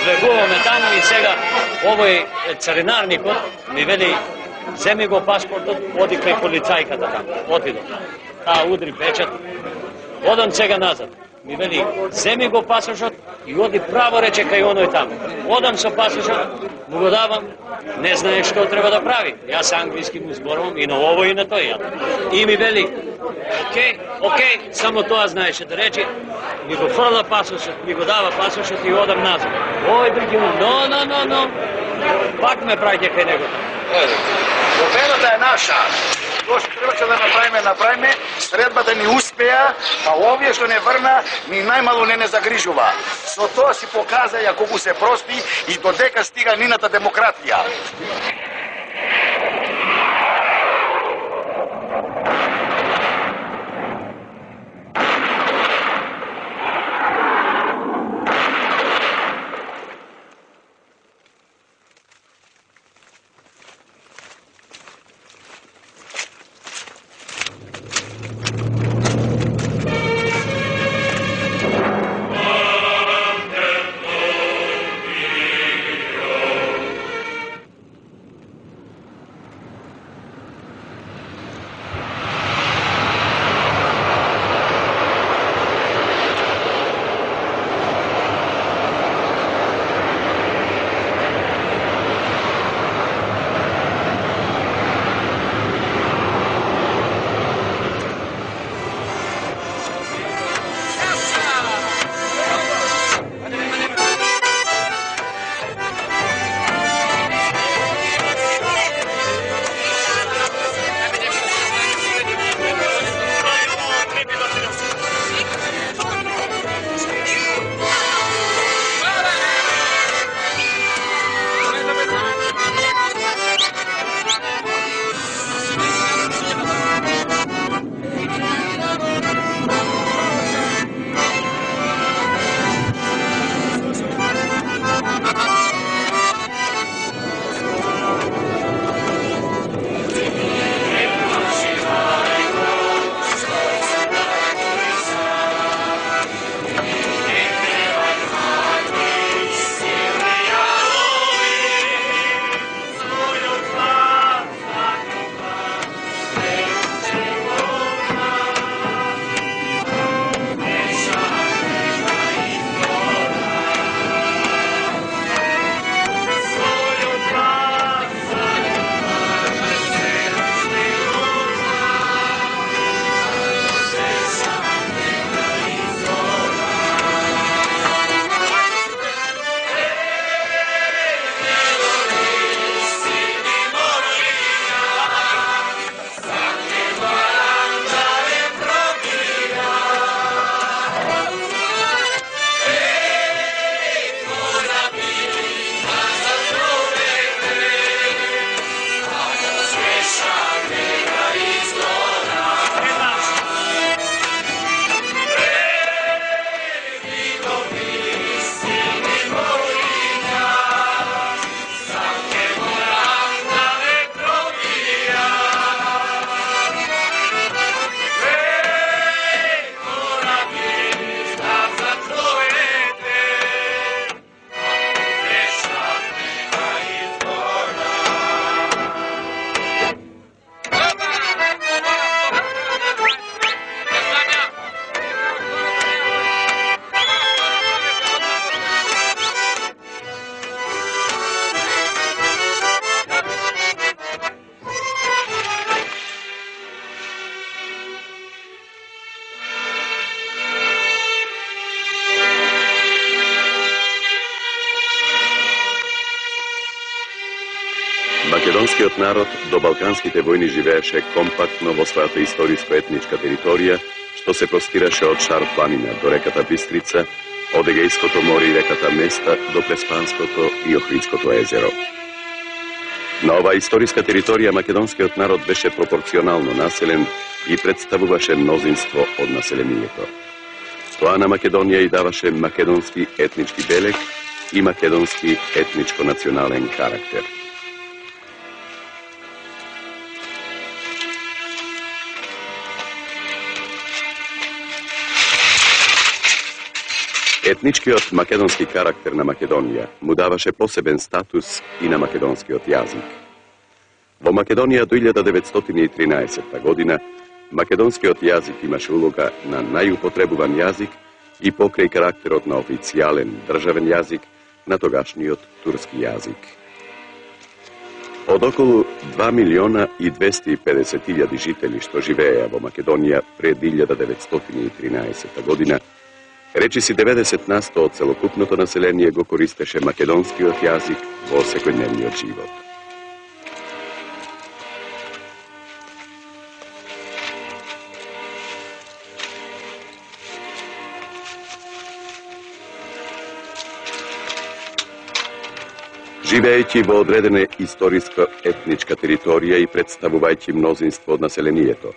тргуваме таму и сега овој царинарникот ми вели земи го паспортот, оди кај полицајката таму. Отидов. Таа удри печат. Одам сега назад. Ми вели, земи го пасошот и оди право рече кај оној таму. Одам со пасошот, му го давам, не знае што треба да прави. Јас англиски му зборувам и на ово и на тој. И ми вели, окей, само тоа знаеше да рече, ми го фрла пасошот, ми го дава пасошот и одам назад. Ој, други му, но, пак ме праќа кај него. Победата е наша. Тоа што требаше да направиме, средбата ни успеа, а овие што не врна, ни најмало не загрижува. Со тоа си показаја колку се прости и додека стига нината демократија. Македонскиот народ до Балканските војни живееше компактно во својата историско-етничка територија, што се простираше од Шар планина до реката Бистрица, од Егејското море и реката Места до Преспанското и Охридското езеро. На оваа историска територија македонскиот народ беше пропорционално населен и представуваше мнозинство од населението. Тоа на Македонија и даваше македонски етнички белег и македонски етничко-национален карактер. Etničkiот македонски карактер на Македонија му даваше посебен статус и на македонскиот јазик. Во Македонија до 1913 година македонскиот јазик имаше улога на најупотребуван јазик и покрај карактерот на официјален државен јазик на тогашниот турски јазик. Од околу 2.250.000 жители што живееја во Македонија пред 1913 година, речиси 90% од целокупното население го користеше македонскиот јазик во секојдневниот живот. Живеејќи во одредена историска етничка територија и представувајќи мнозинство од населението,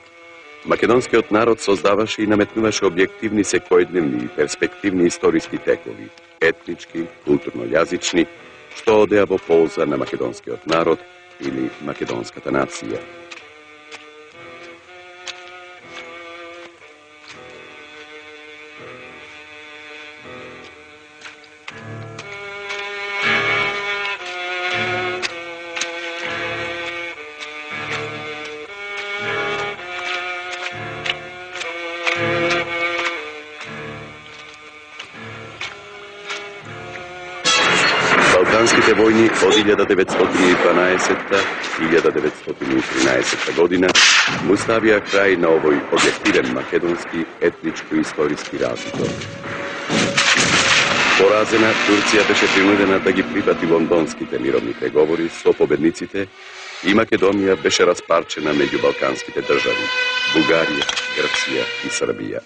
македонскиот народ создаваше и наметнуваше објективни секојдневни и перспективни историски текови, етнички, културно-јазични, што одеа во полза на македонскиот народ или македонската нација. Балканските војни од 1912-1913 година му ставија крај на овој објективен македонски етничко-историски разликот. Поразена, Турција беше принудена да ги прифати лондонските мировни преговори со победниците и Македонија беше распарчена меѓу балканските држави – Бугарија, Грција и Србија.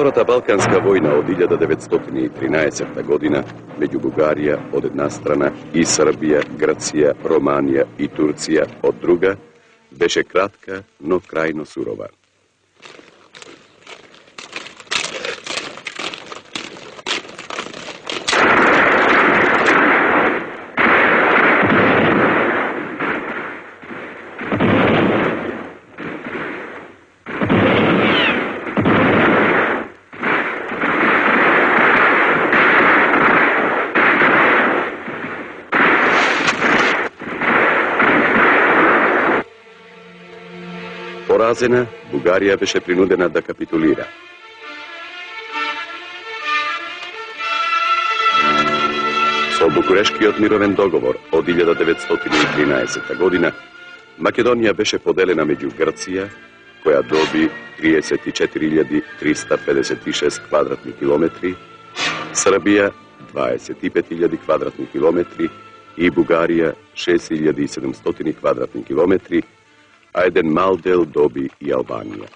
Втората Балканска војна од 1913 година меѓу Бугарија од една страна и Србија, Грција, Романија и Турција од друга беше кратка, но крајно сурова. Поразена, Бугарија беше принудена да капитулира. Со Букурешкиот мировен договор од 1913 година, Македонија беше поделена меѓу Грција, која доби 34.356 квадратни километри, Србија 25.000 квадратни километри и Бугарија 6.700 квадратни километри, а еден мал дел доби и Албанија.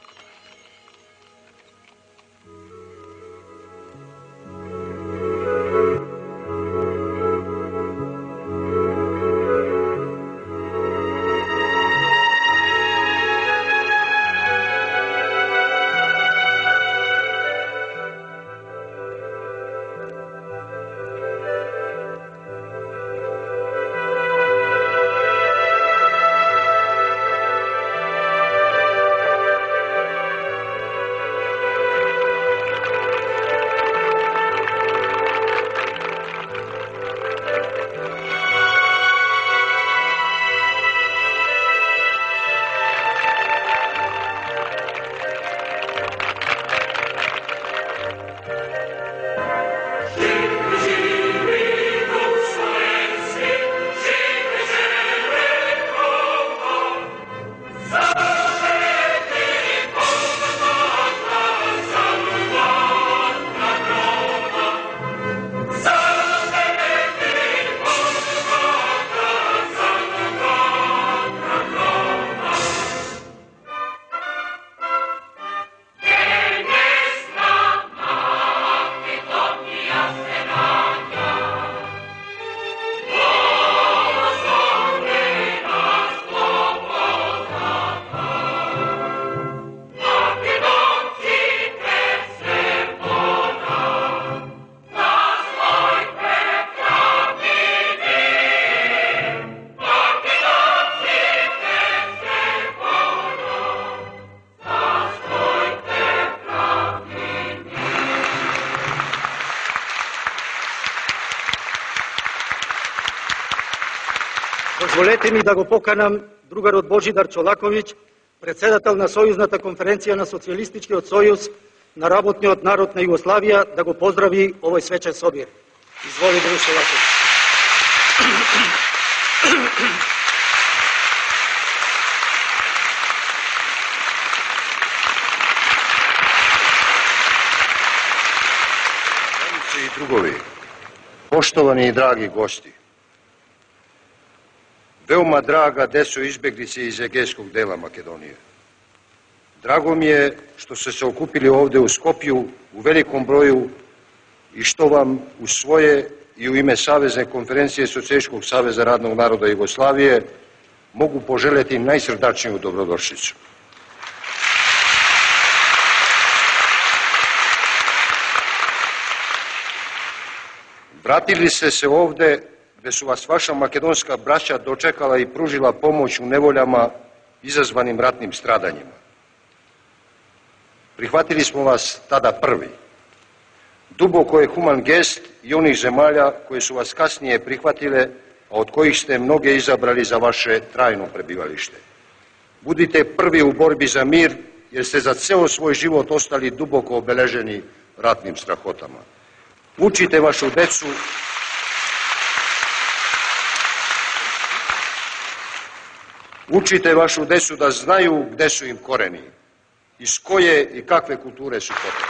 Дозволете ми да го поканам другарот Божидар Чолаковиќ, председател на Сојузната конференција на Социјалистичкиот сојуз на работниот народ на Југославија, да го поздрави овој свечен собир. Изволи, друг Чолаковиќ. И другови, поштовани и драги гости, veoma draga deco izbjeglice iz egejskog dela Makedonije. Drago mi je što ste se okupili ovdje u Skopju u velikom broju i što vam u svoje i u ime Savezne konferencije Socijalističkog saveza radnog naroda Jugoslavije mogu poželjeti najsrdačniju dobrodošlicu. Vratili ste se ovdje gdje su vas vaša makedonska braća dočekala i pružila pomoć u nevoljama izazvanim ratnim stradanjima. Prihvatili smo vas tada prvi. Duboko je human gest i onih zemalja koje su vas kasnije prihvatile, a od kojih ste mnoge izabrali za vaše trajno prebivalište. Budite prvi u borbi za mir, jer ste za ceo svoj život ostali duboko obeleženi ratnim strahotama. Učite vašu decu da znaju gde su im koreni, iz koje i kakve kulture su potekli.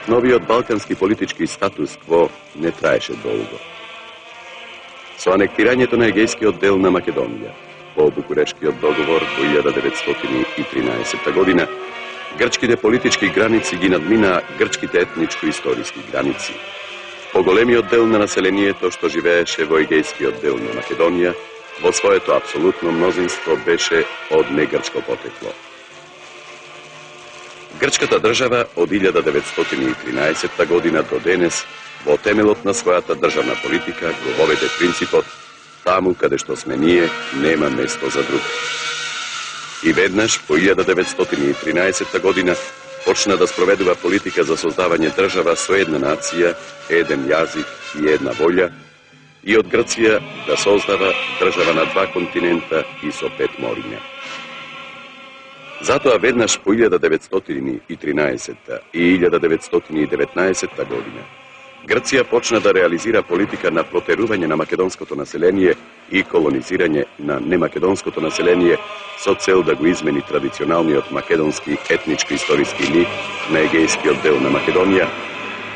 Noviот балкански политички статус кво не траеше долго. Со анектирањето на егејскиот дел на Македонија, по Букурешкиот договор во 1913 година, грчките политички граници ги надминаа грчките етничко-историски граници. Поголемиот дел на населението што живееше во егејскиот дел на Македонија, во своето апсолутно мнозинство беше од негрчко потекло. Грчката држава од 1913 година до денес во темелот на својата државна политика го воведе принципот таму каде што сме ние нема место за друг. И веднаш по 1913 година почна да спроведува политика за создавање држава со една нација, еден јазик и една волја, и од Грција да создава држава на два континента и со 5 мориња. Затоа веднаш по 1913 и 1919 година Грција почна да реализира политика на протерување на македонското население и колонизирање на немакедонското население со цел да го измени традиционалниот македонски етничко-историски мит на егејскиот дел на Македонија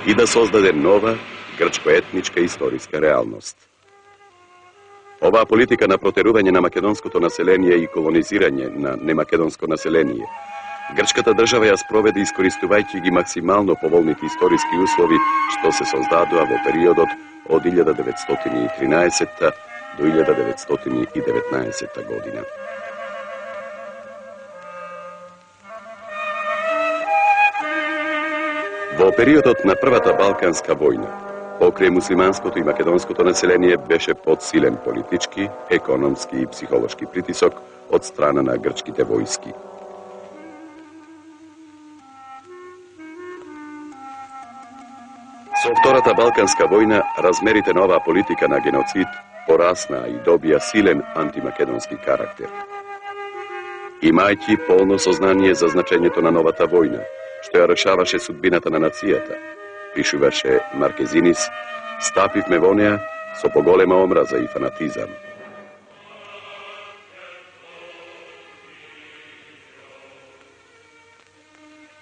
и да создаде нова грчко-етничка историска реалност. Оваа политика на протерување на македонското население и колонизирање на немакедонско население грчката држава ја спроведе искористувајќи ги максимално поволните историски услови што се создадоа во периодот од 1913 до 1919 година. Во периодот на Првата Балканска војна, покрај муслиманското и македонското население беше под силен политички, економски и психолошки притисок од страна на грчките војски. Со Втората Балканска војна, размерите на оваа политика на геноцид порасна и добија силен антимакедонски карактер. Имајќи полно сознание за значењето на новата војна, што ја решаваше судбината на нацијата, пишуваше Маркезинис, стапивме во неа со поголема омраза и фанатизам.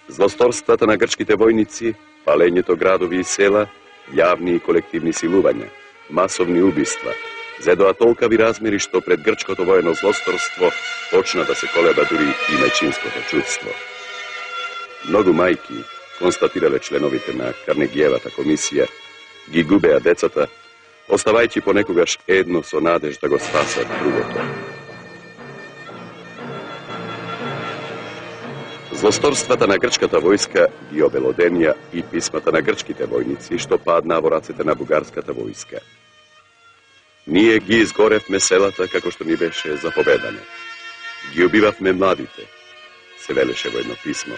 Злосторствата на грчките војници, палењето градови и села, јавни и колективни силувања, масовни убиства, зедоа толкави размери што пред грчкото воено злосторство почна да се колеба дури и мајчинското чувство. Многу мајки, констатирале членовите на Карнегиевата комисија, ги губеа децата, оставајќи понекогаш едно со надеж да го спасат другото. Злосторствата на грчката војска ги обелоденија и писмата на грчките војници што паднаа во рацете на бугарската војска. Ние ги изгоревме селата како што ни беше заповедано. Ги убивавме младите. се велеше во едно писмо.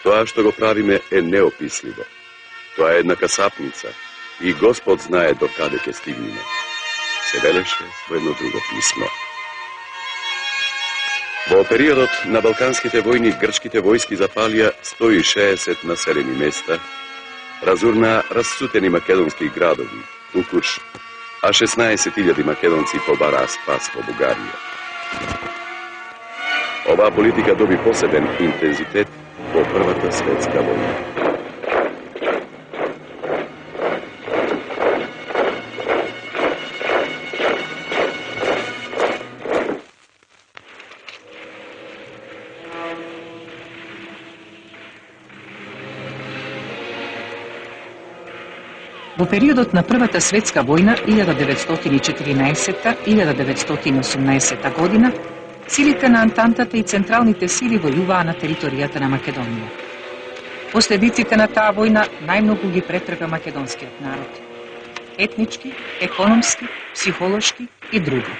Тоа што го правиме е неописливо. Тоа е една касапница и Господ знае до каде ќе стигнеме. Се велеше во едно друго писмо. Во периодот на Балканските војни грчките војски запалија 160 населени места, разурнаа расцутени македонски градови, Тукуч, а 16.000 македонци побараа спас во Бугарија. Оваа политика доби посебен интензитет во Првата светска војна. Во периодот на Првата светска војна 1914-1918 година, силите на Антантата и централните сили војуваа на територијата на Македонија. Последиците на таа војна најмногу ги претрпа македонскиот народ. Етнички, економски, психолошки и други.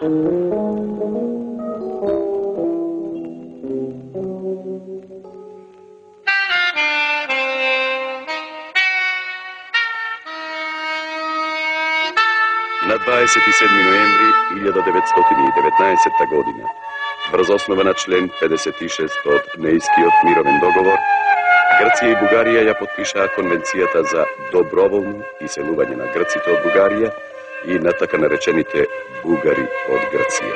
На 27 ноември 1919 година, врз основа на член 56 од Неискиот мировен договор, Грција и Бугарија ја потпишаа Конвенцијата за доброволно иселување на грците од Бугарија и на така наречените бугари од Грција.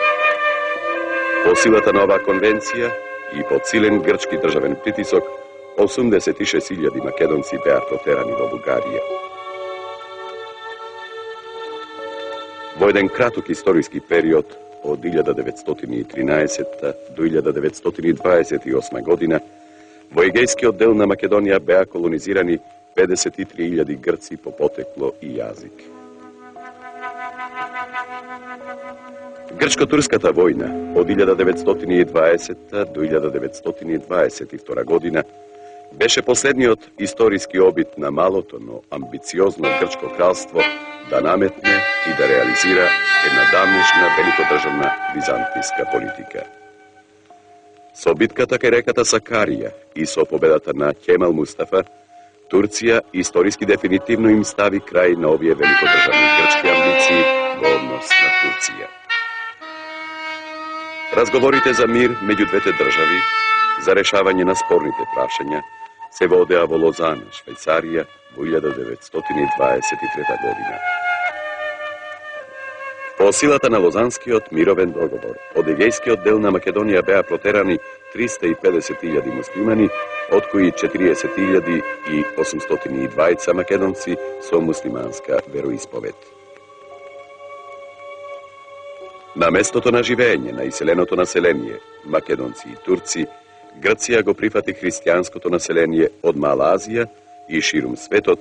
По силата на оваа конвенција и под силен грчки државен притисок, 86.000 македонци беа протерани во Бугарија. Во еден краток историски период од 1913 до 1928 година, во егејскиот дел на Македонија беа колонизирани 53.000 грци по потекло и јазик. Грчко-турската војна од 1920 до 1922 година беше последниот историски обид на малото, но амбициозно грчко кралство да наметне и да реализира една давнишна великодржавна византијска политика. Со битката кај реката Сакарија и со победата на Кемал Мустафа, Турција историски дефинитивно им стави крај на овие великодржавни грчки амбиции во однос на Турција. Разговорите за мир меѓу двете држави, за решавање на спорните прашања, се водеа во Лозана, Швајцарија, во 1923 година. По силата на Лозанскиот мировен договор, од егејскиот дел на Македонија беа протерани 350.000 муслимани, од кои 40.820 македонци со муслиманска вероисповед. На местото на живење на иселеното население, македонци и турци, Грција го прифати христијанското население од Мала Азија и ширум светот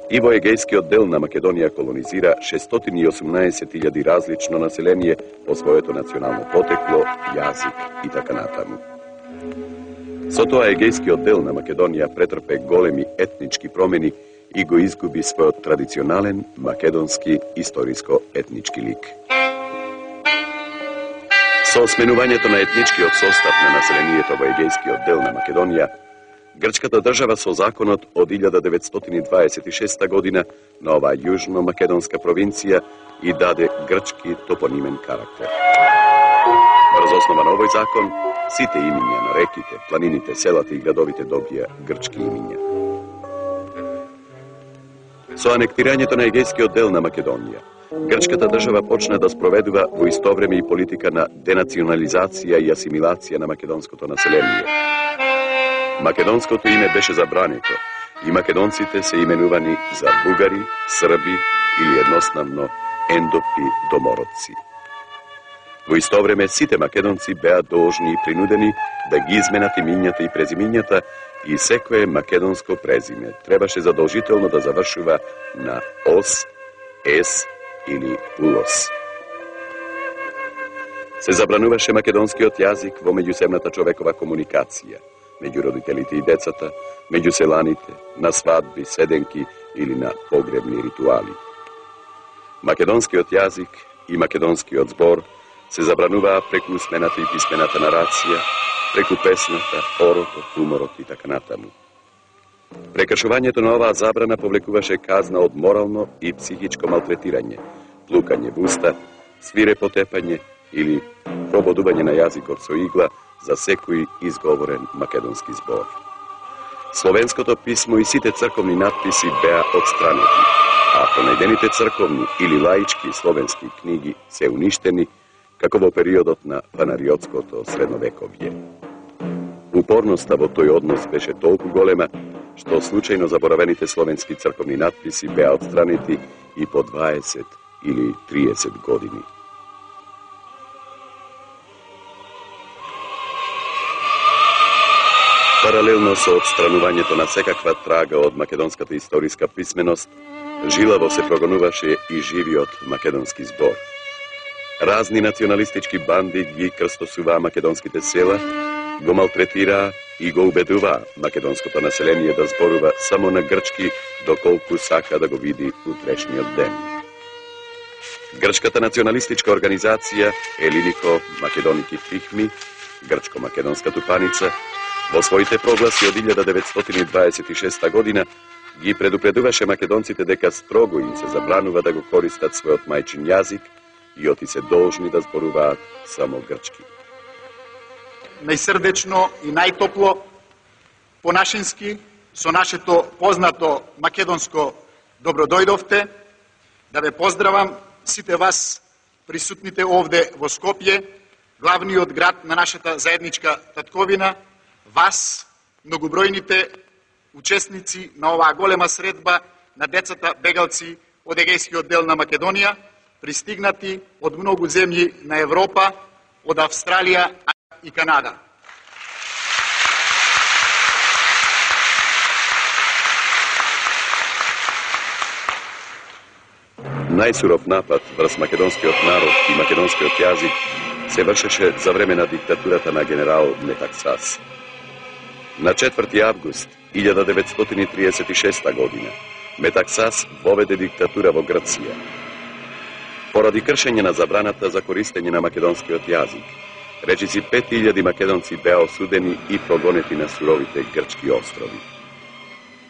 и во егејскиот дел на Македонија колонизира 618.000 различно население по своето национално потекло, јазик и така натаму. Со тоа егејскиот дел на Македонија претрпе големи етнички промени и го изгуби својот традиционален македонски историско-етнички лик. Со сменувањето на етничкиот состав на населението во егејскиот дел на Македонија, грчката држава со законот од 1926 година на оваа јужно-македонска провинција и даде грчки топонимен карактер. Врз основа на овој закон, сите имиња на реките, планините, селата и градовите добија грчки имиња. Со анектирањето на егејскиот дел на Македонија, грчката држава почна да спроведува во исто време и политика на денационализација и асимилација на македонското население. Македонското име беше забрането и македонците се именувани за бугари, срби или едноставно ендопи домородци. Во исто време сите македонци беа должни и принудени да ги изменат имињата и презимињата и секое македонско презиме требаше задолжително да завршува на ос, ес или улос. Се забрануваше македонскиот јазик во меѓусебната човекова комуникација, меѓу родителите и децата, меѓу селаните, на свадби, седенки или на погребни ритуали. Македонскиот јазик и македонскиот збор се забрануваа преку усмената и писмената нарација, преку песната, хорото, уморот и така натаму. Прекршувањето на оваа забрана повлекуваше казна од морално и психичко малтретирање, плукање в уста, свирепо тепање или прободување на јазикот со игла за секој изговорен македонски збор. Словенското писмо и сите црковни надписи беа отстранети, а пронајдените црковни или лаички словенски книги се уништени, како во периодот на панариотското средновековје. Упорноста во тој однос беше толку голема, што случајно заборавените словенски црковни надписи беа отстранети и по 20 или 30 години. Паралелно со отстранувањето на секаква трага од македонската историска писменост, жилаво се прогонуваше и живиот македонски збор. Разни националистички банди ги крстосуваа македонските села, го малтретираа и го убедуваа македонското население да зборува само на грчки, доколку сака да го види утрешниот ден. Грчката националистичка организација Елинико Македоники Фихми, грчко-македонска тупаница, во своите прогласи од 1926 година ги предупредуваше македонците дека строго им се забранува да го користат својот мајчин јазик и оти се должни да зборуваат само грчки. Најсрдечно и најтопло, понашински, со нашето познато македонско добродојдовте, да ве поздравам сите вас присутните овде во Скопје, главниот град на нашата заедничка татковина, вас, многобројните учесници на оваа голема средба на децата бегалци од егејскиот дел на Македонија, пристигнати од многу земји на Европа, од Австралија и Канада. Најсуров напад врз македонскиот народ и македонскиот јазик се вршеше за време на диктатурата на генерал Метаксас. На 4. август 1936 година Метаксас воведе диктатура во Грција. Поради кршење на забраната за користење на македонскиот јазик, речиси 5000 македонци беа осудени и прогонети на суровите грчки острови.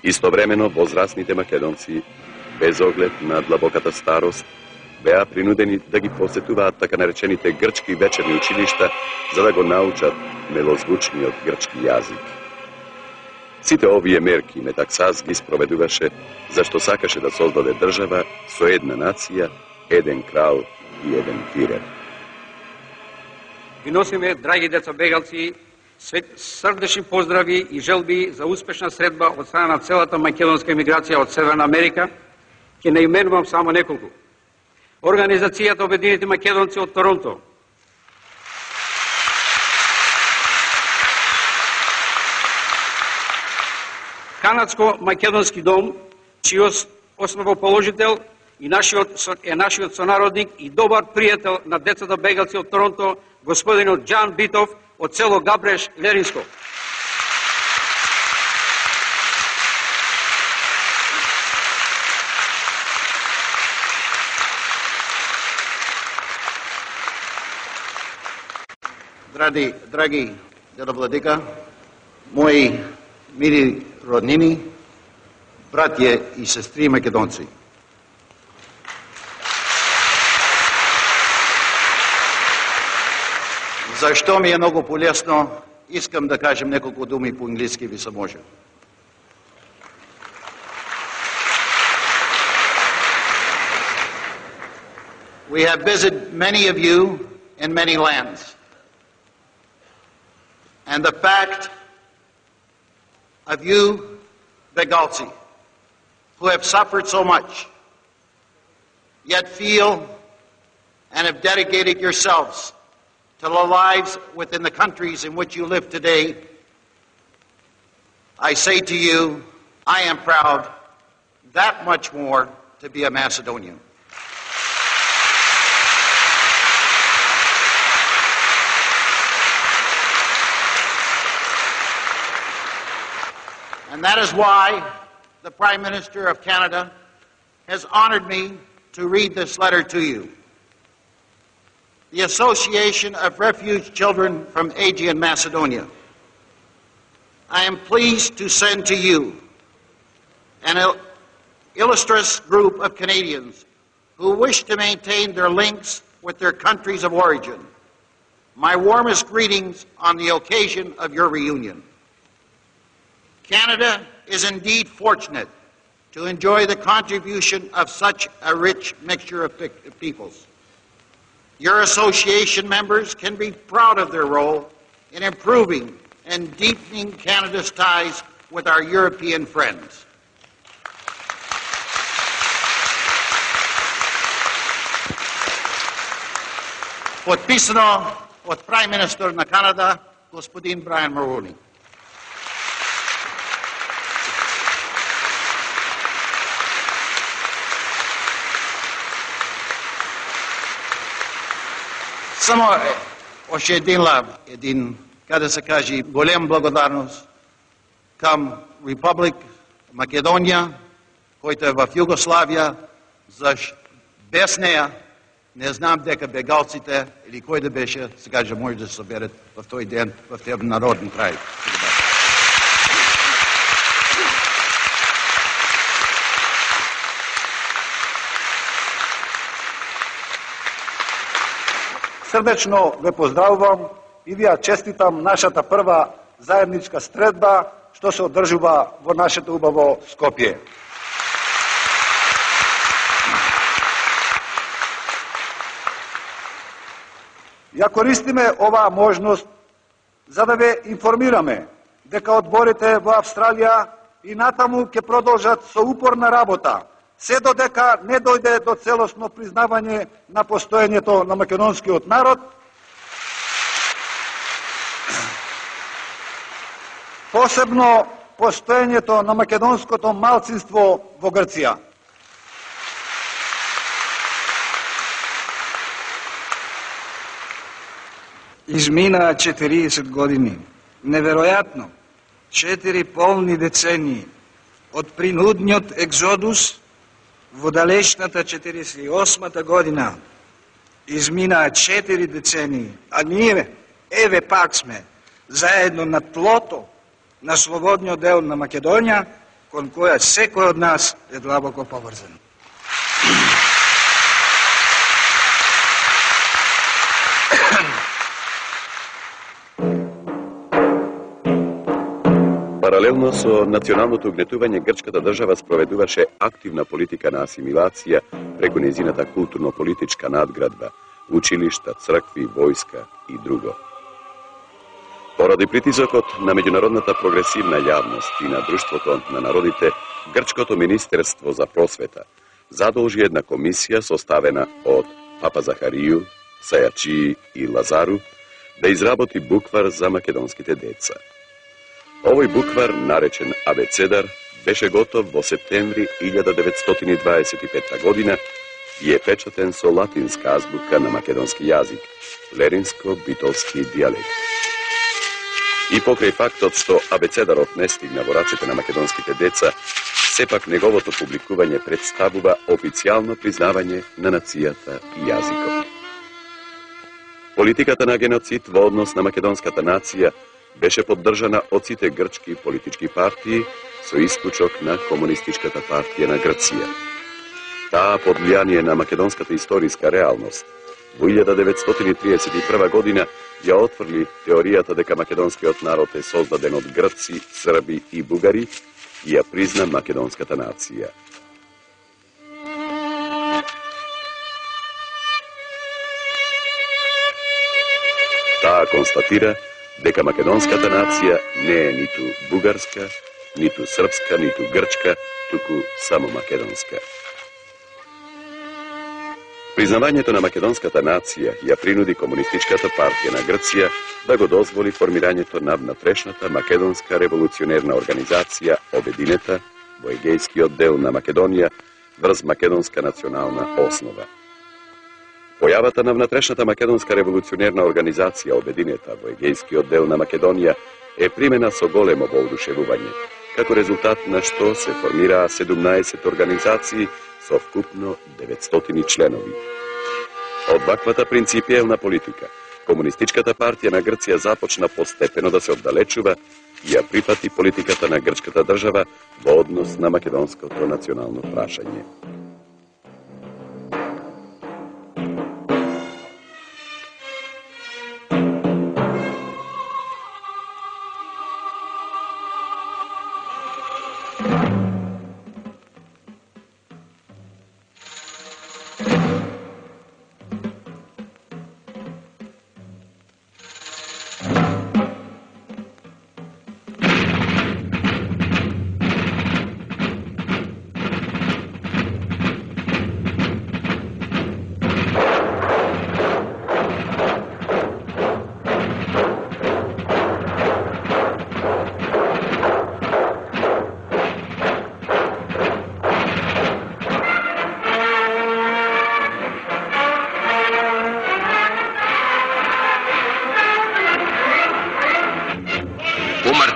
Истовремено, возрастните македонци, без оглед на длабоката старост, беа принудени да ги посетуваат така наречените грчки вечерни училишта за да го научат мелозвучниот грчки јазик. Сите овие мерки Метаксас ги спроведуваше зашто сакаше да создаде држава со една нација, еден крал и еден фирер. Ви носиме, драги деца бегалци, срдечни поздрави и желби за успешна средба од страна на целата македонска емиграција од Северна Америка. Ќе наименувам само неколку. Организацијата Обединети македонци од Торонто, Канадско-македонски дом, чиј основоположител е нашиот сонародник и добар пријател на децата бегалци од Торонто, господинот Џан Битов од село Габреш, Леринско. Драги дедо Владика, мои мили роднини, братје и сестри македонци. Зашто ми е многу полесно, искам да кажем неколку думи по англиски, ви се може. We have visited many of you in many lands. And the fact of you, Begalci, who have suffered so much, yet feel and have dedicated yourselves to the lives within the countries in which you live today, I say to you, I am proud that much more to be a Macedonian. And that is why the Prime Minister of Canada has honored me to read this letter to you. The Association of Refuge Children from Aegean Macedonia. I am pleased to send to you an illustrious group of Canadians who wish to maintain their links with their countries of origin. My warmest greetings on the occasion of your reunion. Canada is indeed fortunate to enjoy the contribution of such a rich mixture of peoples. Your association members can be proud of their role in improving and deepening Canada's ties with our European friends. Подписано от Prime Minister на Канада, господин Брайан Мулрони. Само още един, как да се каже, голем благодарност към Републик Македония, който е в Югославия, без нея не знам дека бегалците или кой да беше, сега же може да се съберат в този ден в тези народни краи. Срдечно ве поздравувам и ви ја честитам нашата прва заедничка средба, што се одржува во нашето убаво Скопје. Ја користиме оваа можност за да ве информираме дека одборите во Австралија и натаму ќе продолжат со упорна работа, се додека не дојде до целосно признавање на постоењето на македонскиот народ, посебно постоењето на македонското малцинство во Грција. Изминаа 40 години. Неверојатно. 4 полни децении од принудниот екзодус во далечната 48-та година. Изминаа 4 децении, а ние, еве пак сме, заедно на тлото на слободниот дел на Македонија, кон која секој од нас е длабоко поврзан. Паралелно со националното угнетување, грчката држава спроведуваше активна политика на асимилација преку нејзината културно-политичка надградба, училишта, цркви, војска и друго. Поради притисокот на меѓународната прогресивна јавност и на Друштвото на народите, Грчкото министерство за просвета задолжи една комисија составена од Папа Захарију, Сајачи и Лазару да изработи буквар за македонските деца. Овој буквар, наречен Абецедар, беше готов во септември 1925 година и е печатен со латинска азбука на македонски јазик, леринско-битолски дијалект. И покрај фактот што Абецедарот не стигна во рацете на македонските деца, сепак неговото публикување представува официјално признавање на нацијата и јазикот. Политиката на геноцид во однос на македонската нација беше поддржана од сите грчки политички партии со исклучок на Комунистичката партија на Грција. Таа под влијание на македонската историска реалност во 1931 година ја отфрли теоријата дека македонскиот народ е создаден од грци, срби и бугари и ја призна македонската нација. Таа констатира дека македонската нација не е ниту бугарска, ниту српска, ниту грчка, туку само македонска. Признавањето на македонската нација ја принуди Комунистичката партија на Грција да го дозволи формирањето на внатрешната македонска револуционерна организација Обединета во егејскиот дел на Македонија врз македонска национална основа. Појавата на внатрешната македонска револуционерна организација Обединета во егејскиот дел на Македонија е примена со големо воодушевување, како резултат на што се формираа 17 организации со вкупно 900 членови. Од ваквата принципиелна политика, Комунистичката партија на Грција започна постепено да се оддалечува и ја прифати политиката на грчката држава во однос на македонското национално прашање.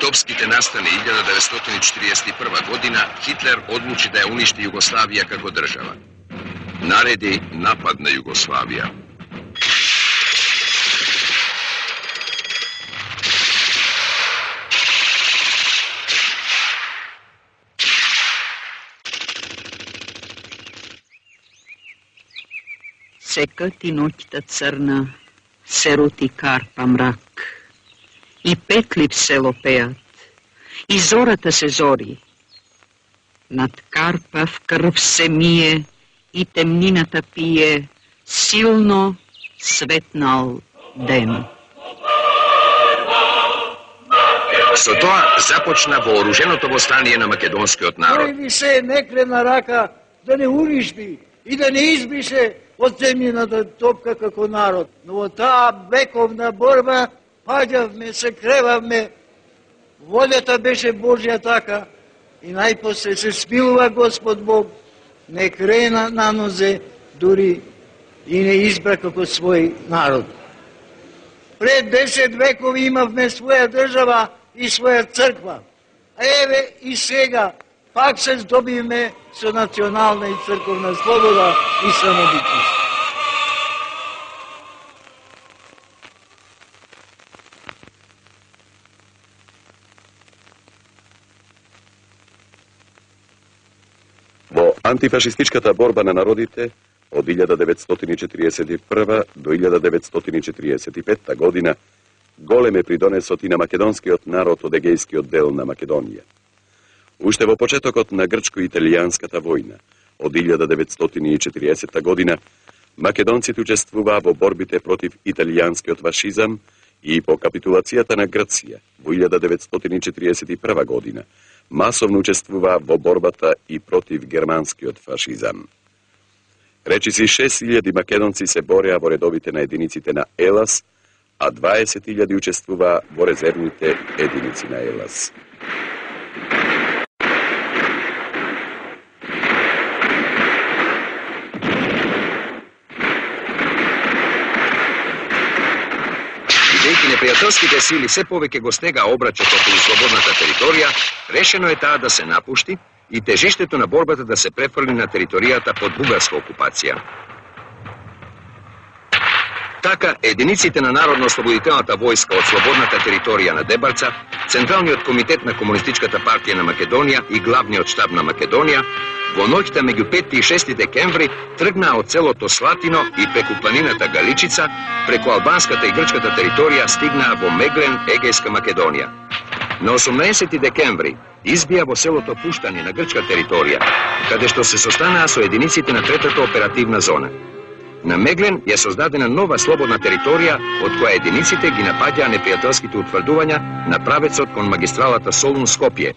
Мартовските настани 1941 година, Хитлер одлучи да ја уништи Југославија како држава. Нареди напад на Југославија. Секати ноќта црна, се роти карпа мрак. И петли в село пеат, и зората се зори. Над карпа в крв се мие, и темнината пие, силно светнал ден. Со тоа започна вооруженото востание на македонскиот народ. Кој ви се неклена рака да не уништи и да не избрише од земјината топка како народ. Но во таа вековна борба паѓавме, се кревавме, волјата беше Божја така и најпосле се смилува Господ Бог, не крена на нозе, дури и не избра како свој народ. Пред 10 векови имавме своја држава и своја црква, а еве и сега пак се здобивме со национална и црковна слобода и самобитност. Во антифашистичката борба на народите од 1941 до 1945 година голем е придонесот и на македонскиот народ од егејскиот дел на Македонија. Уште во почетокот на грчко-италијанската војна од 1940 година, македонците учествуваа во борбите против италијанскиот фашизам и по капитулацијата на Грција во 1941 година масовно учествуваа во борбата и против германскиот фашизам. Речиси 6000 македонци се бореа во редовите на единиците на ЕЛАС, а 20.000 учествуваа во резервните единици на ЕЛАС. Бидејќи непријателските сили се повеќе го стега обрачот околу слободната територија, решено е таа да се напушти и тежештето на борбата да се префрли на територијата под бугарска окупација. Така, единиците на Народно-ослободителната војска од слободната територија на Дебарца, Централниот комитет на Комунистичката партија на Македонија и главниот штаб на Македонија, во ноќта меѓу 5 и 6 декември тргнаа од селото Слатино и преку планината Галичица, преку албанската и грчката територија стигнаа во Меглен, Егејска Македонија. На 18 декември избија во селото Пуштани на грчка територија, каде што се состанаа со единиците на третата оперативна зона. На Меглен ја создадена нова слободна територија, од која единиците ги напаѓаа непријателските утврдувања на правецот кон магистралата Солун-Скопје.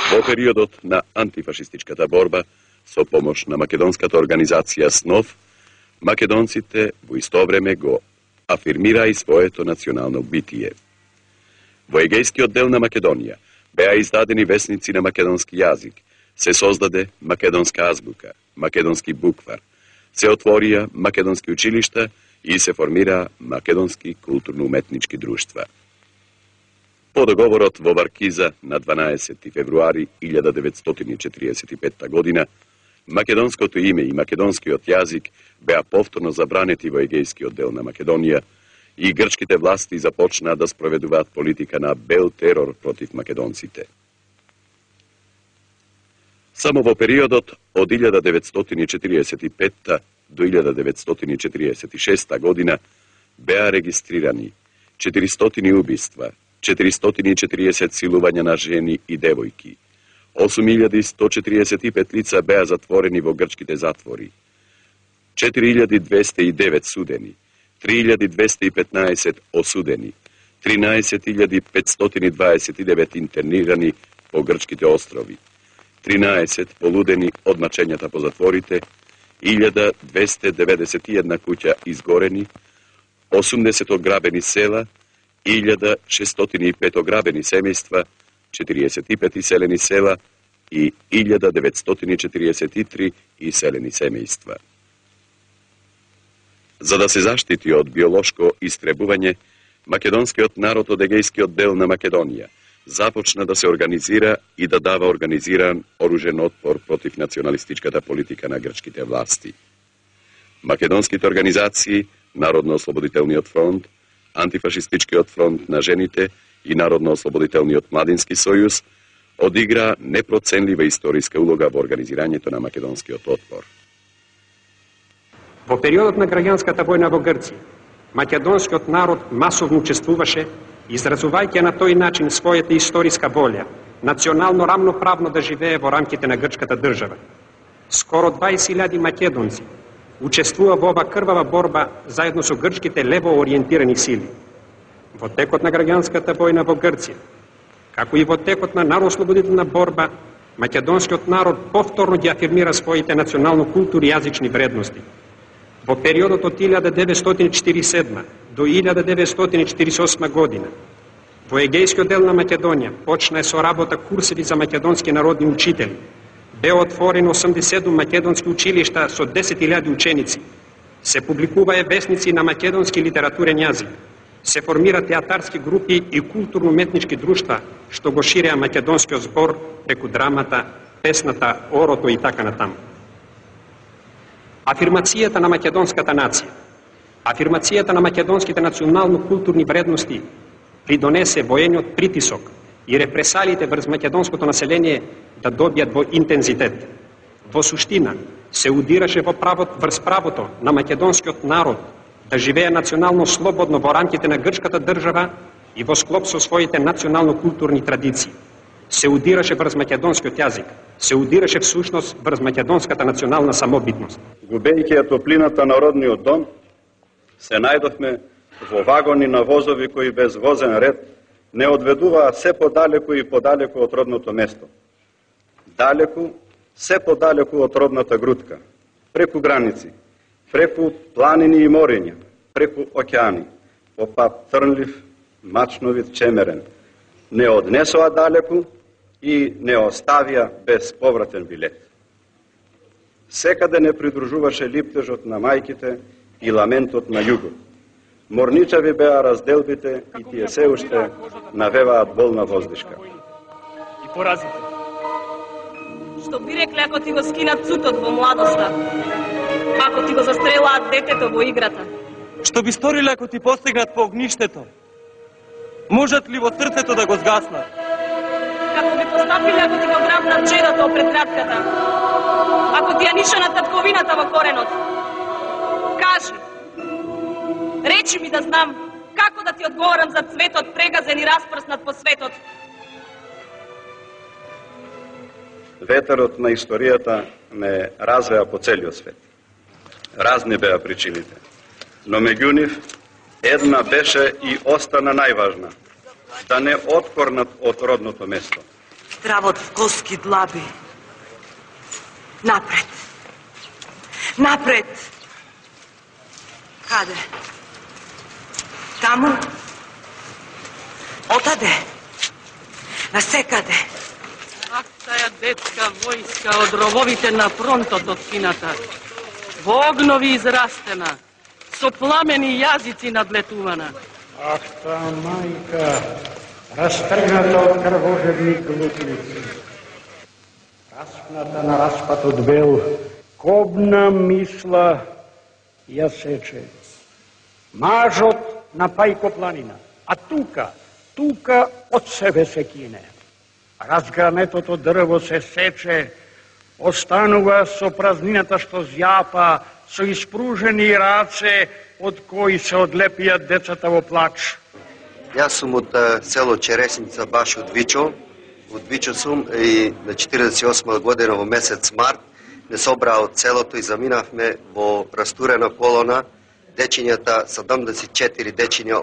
Во периодот на антифашистичката борба, со помош на македонската организација СНОВ, македонците во исто време го афирмираа и своето национално битие. Во егејскиот дел на Македонија беа издадени весници на македонски јазик, се создаде македонска азбука, македонски буквар, се отворија македонски училишта и се формираа македонски културно-уметнички друштва. По договорот во Варкиза на 12 февруари 1945 година, македонското име и македонскиот јазик беа повторно забранети во егејскиот дел на Македонија и грчките власти започнаа да спроведуваат политика на бел терор против македонците. Само во периодот од 1945 до 1946 година беа регистрирани 400 убиства, 440 силувања на жени и девојки, 8145 лица беа затворени во грчките затвори, 4209 судени, 3215 осудени, 13529 интернирани по грчките острови, 13 полудени од мачењата по затворите, 1291 куќа изгорени, 80 ограбени села, 1605 ограбени семејства, 45 иселени села и 1943 иселени семејства. За да се заштити од биолошко истребување, македонскиот народ од егејскиот дел на Македонија започна да се организира и да дава организиран оружен отпор против националистичката политика на грчките власти. Македонските организации, Народно-ослободителниот фронт, Антифашистичкиот фронт на жените и Народно-ослободителниот младински сојуз одигра непроценлива историска улога во организирањето на македонскиот отпор. Во периодот на граѓанската војна во Грција, македонскиот народ масовно учествуваше, изразувајќи на тој начин својата историска волја, национално рамноправно да живее во рамките на грчката држава. Скоро 20.000 македонци учествува во ова крвава борба заедно со грчките лево ориентирани сили. Во текот на граѓанската војна во Грција, како и во текот на народослободителна борба, македонскиот народ повторно ги афирмира своите национално-културни јазични вредности. Во периодот од 1947 до 1948 година, во егејскиот дел на Македонија почна со работа курсеви за македонски народни учители. Бе отворено 87 македонски училишта со 10.000 ученици. Се публикуваа весници на македонски литературен јазик. Се формира театарски групи и културно-уметнички друштва, што го ширеа македонскиот збор преку драмата, песната, орото и така натаму. Афирмацијата на македонската нација, афирмацијата на македонските национално-културни вредности придонесе воениот притисок и репресалиите врз македонското население да добијат во интензитет. Во суштина, се удираше врз правото на македонскиот народ да живее национално слободно во рамките на грчката држава и во склоп со своите национално-културни традиции. Се удираше врз македонскиот јазик, се удираше всушност врз македонската национална самобитност. Губејќи ја топлината на родниот дом, се најдовме во вагони на возови кои без возен ред не одведуваа се подалеку и подалеку од родното место. Далеку, се подалеку од родната грудка, преку граници, преку планини и мориња, преку океани, по пат трнлив, мачновит, чемерен. Не однесоа далеку и не оставија без повратен билет. Секаде не придружуваше липтежот на мајките и ламентот на југот. Морничави беа разделбите и тие се уште навеваат болна воздишка. И поразите. Што би рекле ако ти го скинат цутот во младоста? Ако ти го застрелаат детето во играта? Што би сториле ако ти постигнат по огништето? Можат ли во срцето да го згаснат? Како би постапиле ако ти го грабнат чедото пред кратката? Ако ти ја нишанат татковината во коренот? Кажи! Речи ми да знам како да ти одговорам за цветот прегазен и распрснат по светот. Ветерот на историјата ме развеа по целиот свет. Разни беа причините, но меѓу нив една беше и остана најважна, да не откорнат од родното место. Здравот в коски длаби. Напред. Напред. Каде? Таму? Отаде? Насекаде? Ах, тая детска војска од рововите на фронтот од кината. Во огнови израстена, со пламени јазици надлетувана. Ах, таа мајка, растргната од крвожевни глутници. Распната на распатот бел, кобна мисла ја сече. Мажот на Пајко планина, а тука од себе се кине. Разгранетото дрво се сече, останува со празнината што зјапа, со испружени раце, од кои се одлепијат децата во плач. Јас сум од село Чересница, баш од Вичо. Од Вичо сум и на 48 година во месец март не собраа од селото и заминавме во растурена колона дечињата, 74 дечиња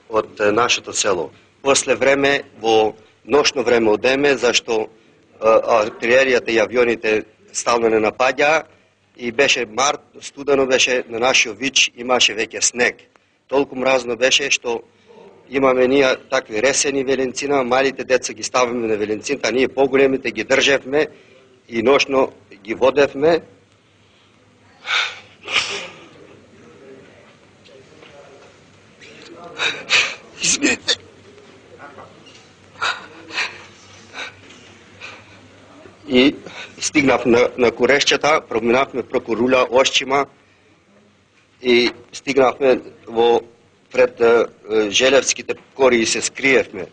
од нашето село. После време, во ношно време одеме, зашто артилеријата и авионите стално не напаѓаа и беше март, студено беше на нашиот Вич, имаше веќе снег. Толку мразно беше што имаме ние такви ресени веленцина, малите деца ги ставаме на веленцината, а ние поголемите ги држевме и ношно ги водевме. Извинете. И стигнав на Корешчата, проминавме преку Руля, Ошчима и стигнавме пред Желевските кори и се скриевме.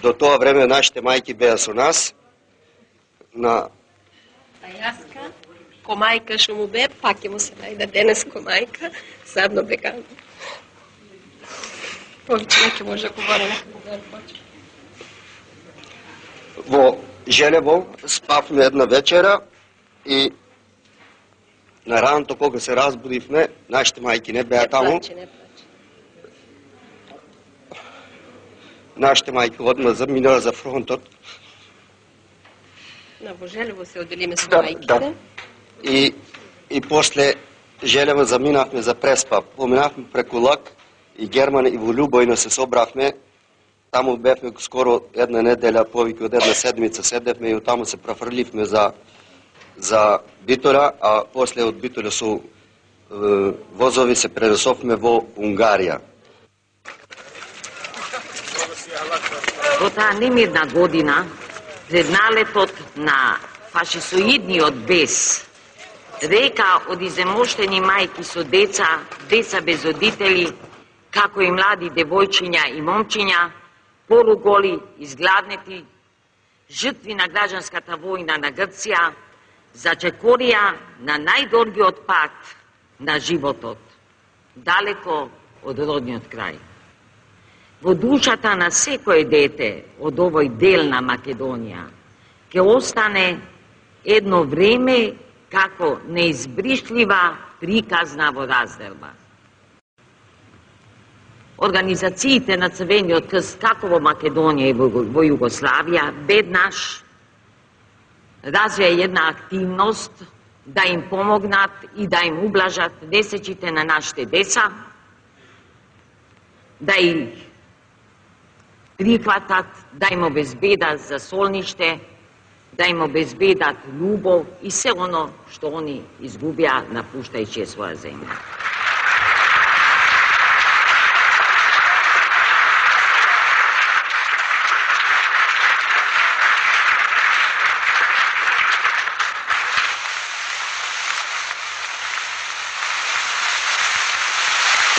До тоа време нашите мајки беа со нас. А јаска, комајка што му бе, пак ќе му се најде денес комајка, задно бекам. Повеќе не ќе може да говори, Во Желево спавме една вечера и на раното кога се разбудивме, нашите мајки не беа таму. Нашите мајки одма заминаа за фронтот. Во Желево се оделиме со мајките. И после Желево заминавме за Преспа. Поминавме преку Лак и Герман и во Љубојна се собравме. Таму бевме скоро една неделја, повеќе од една седмица седевме и оттаму се профрливме за Битола, а после од Битола со возови се пренесовме во Унгарија. Во таа немирна година, пред налетот на фашисоидниот бес, река од иземоштени мајки со деца, деца без родители, како и млади девојчиња и момчиња, полуголи, изгладнети, жртви на граѓанската војна на Грција, зачекорија на најдоргиот пат на животот, далеко од родниот крај. Во душата на секој дете од овој дел на Македонија ќе остане едно време како неизбришлива приказна во разделба. Организациите на Црвениот крст како во Македонија и во Југославија веднаш развија една активност да им помогнат и да им ублажат несечите на нашите деца, да их прихватат, да им обезбедат за солниште, да им обезбедат љубов и се оно што они изгубија напуштајќи своја земја.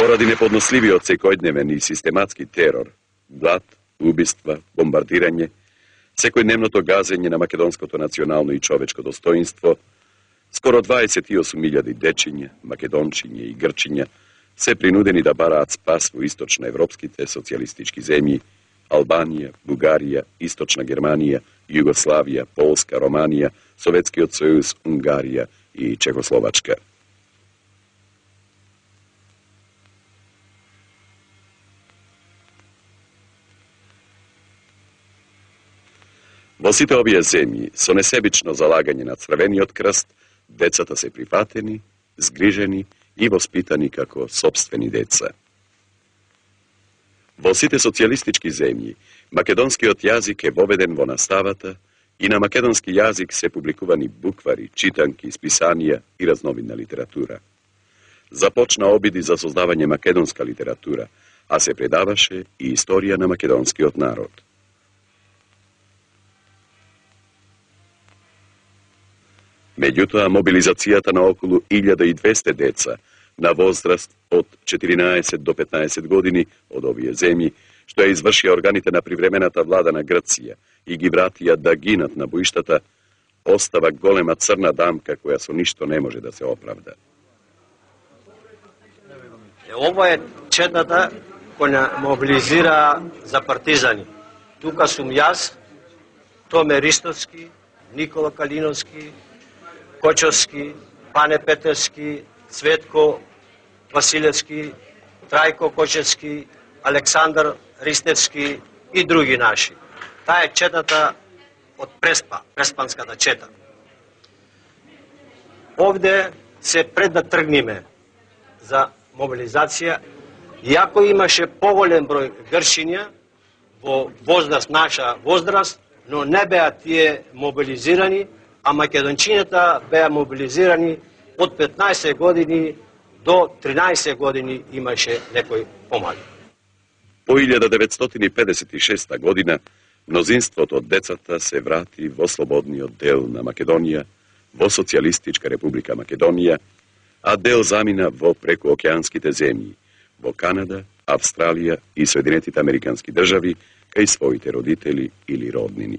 Поради неподносливиот секојдневен и систематски терор, глад, убиства, бомбардирање, секојдневното газење на македонското национално и човечко достоинство, скоро 28.000 дечиња, македончиња и грчиња се принудени да бараат спас во источноевропските социјалистички земји, Албанија, Бугарија, Источна Германија, Југославија, Полска, Романија, Советскиот сојуз, Унгарија и Чехословачка. Во сите овие земји, со несебично залагање на Црвениот крст, децата се прифатени, згрижени и воспитани како сопствени деца. Во сите социјалистички земји, македонскиот јазик е воведен во наставата и на македонски јазик се публикувани буквари, читанки, списанија и разновидна литература. Започна обиди за создавање македонска литература, а се предаваше и историја на македонскиот народ. Меѓутоа, мобилизацијата на околу 1200 деца на возраст од 14 до 15 години од овие земји, што ја извршија органите на привремената влада на Грција и ги вратија да гинат на боиштата, остава голема црна дамка која со ништо не може да се оправда. Ова е четата која мобилизира за партизани. Тука сум јас, Томе Ристовски, Никола Калиновски, Кочовски, Пане Петерски, Цветко Василевски, Трајко Кочевски, Александар Ристевски и други наши. Таа е четата од Преспанската чета. Овде се пред да тргнеме за мобилизација, иако имаше поголем број грчиња во возраст, наша возраст, но не беа тие мобилизирани, а македончињата беа мобилизирани од 15 години до 13 години имаше некој помали. По 1956 година, мнозинството од децата се врати во слободниот дел на Македонија, во Социјалистичка република Македонија, а дел замина во прекуокеанските земји, во Канада, Австралија и Соединетите Американски држави, кај своите родители или роднини.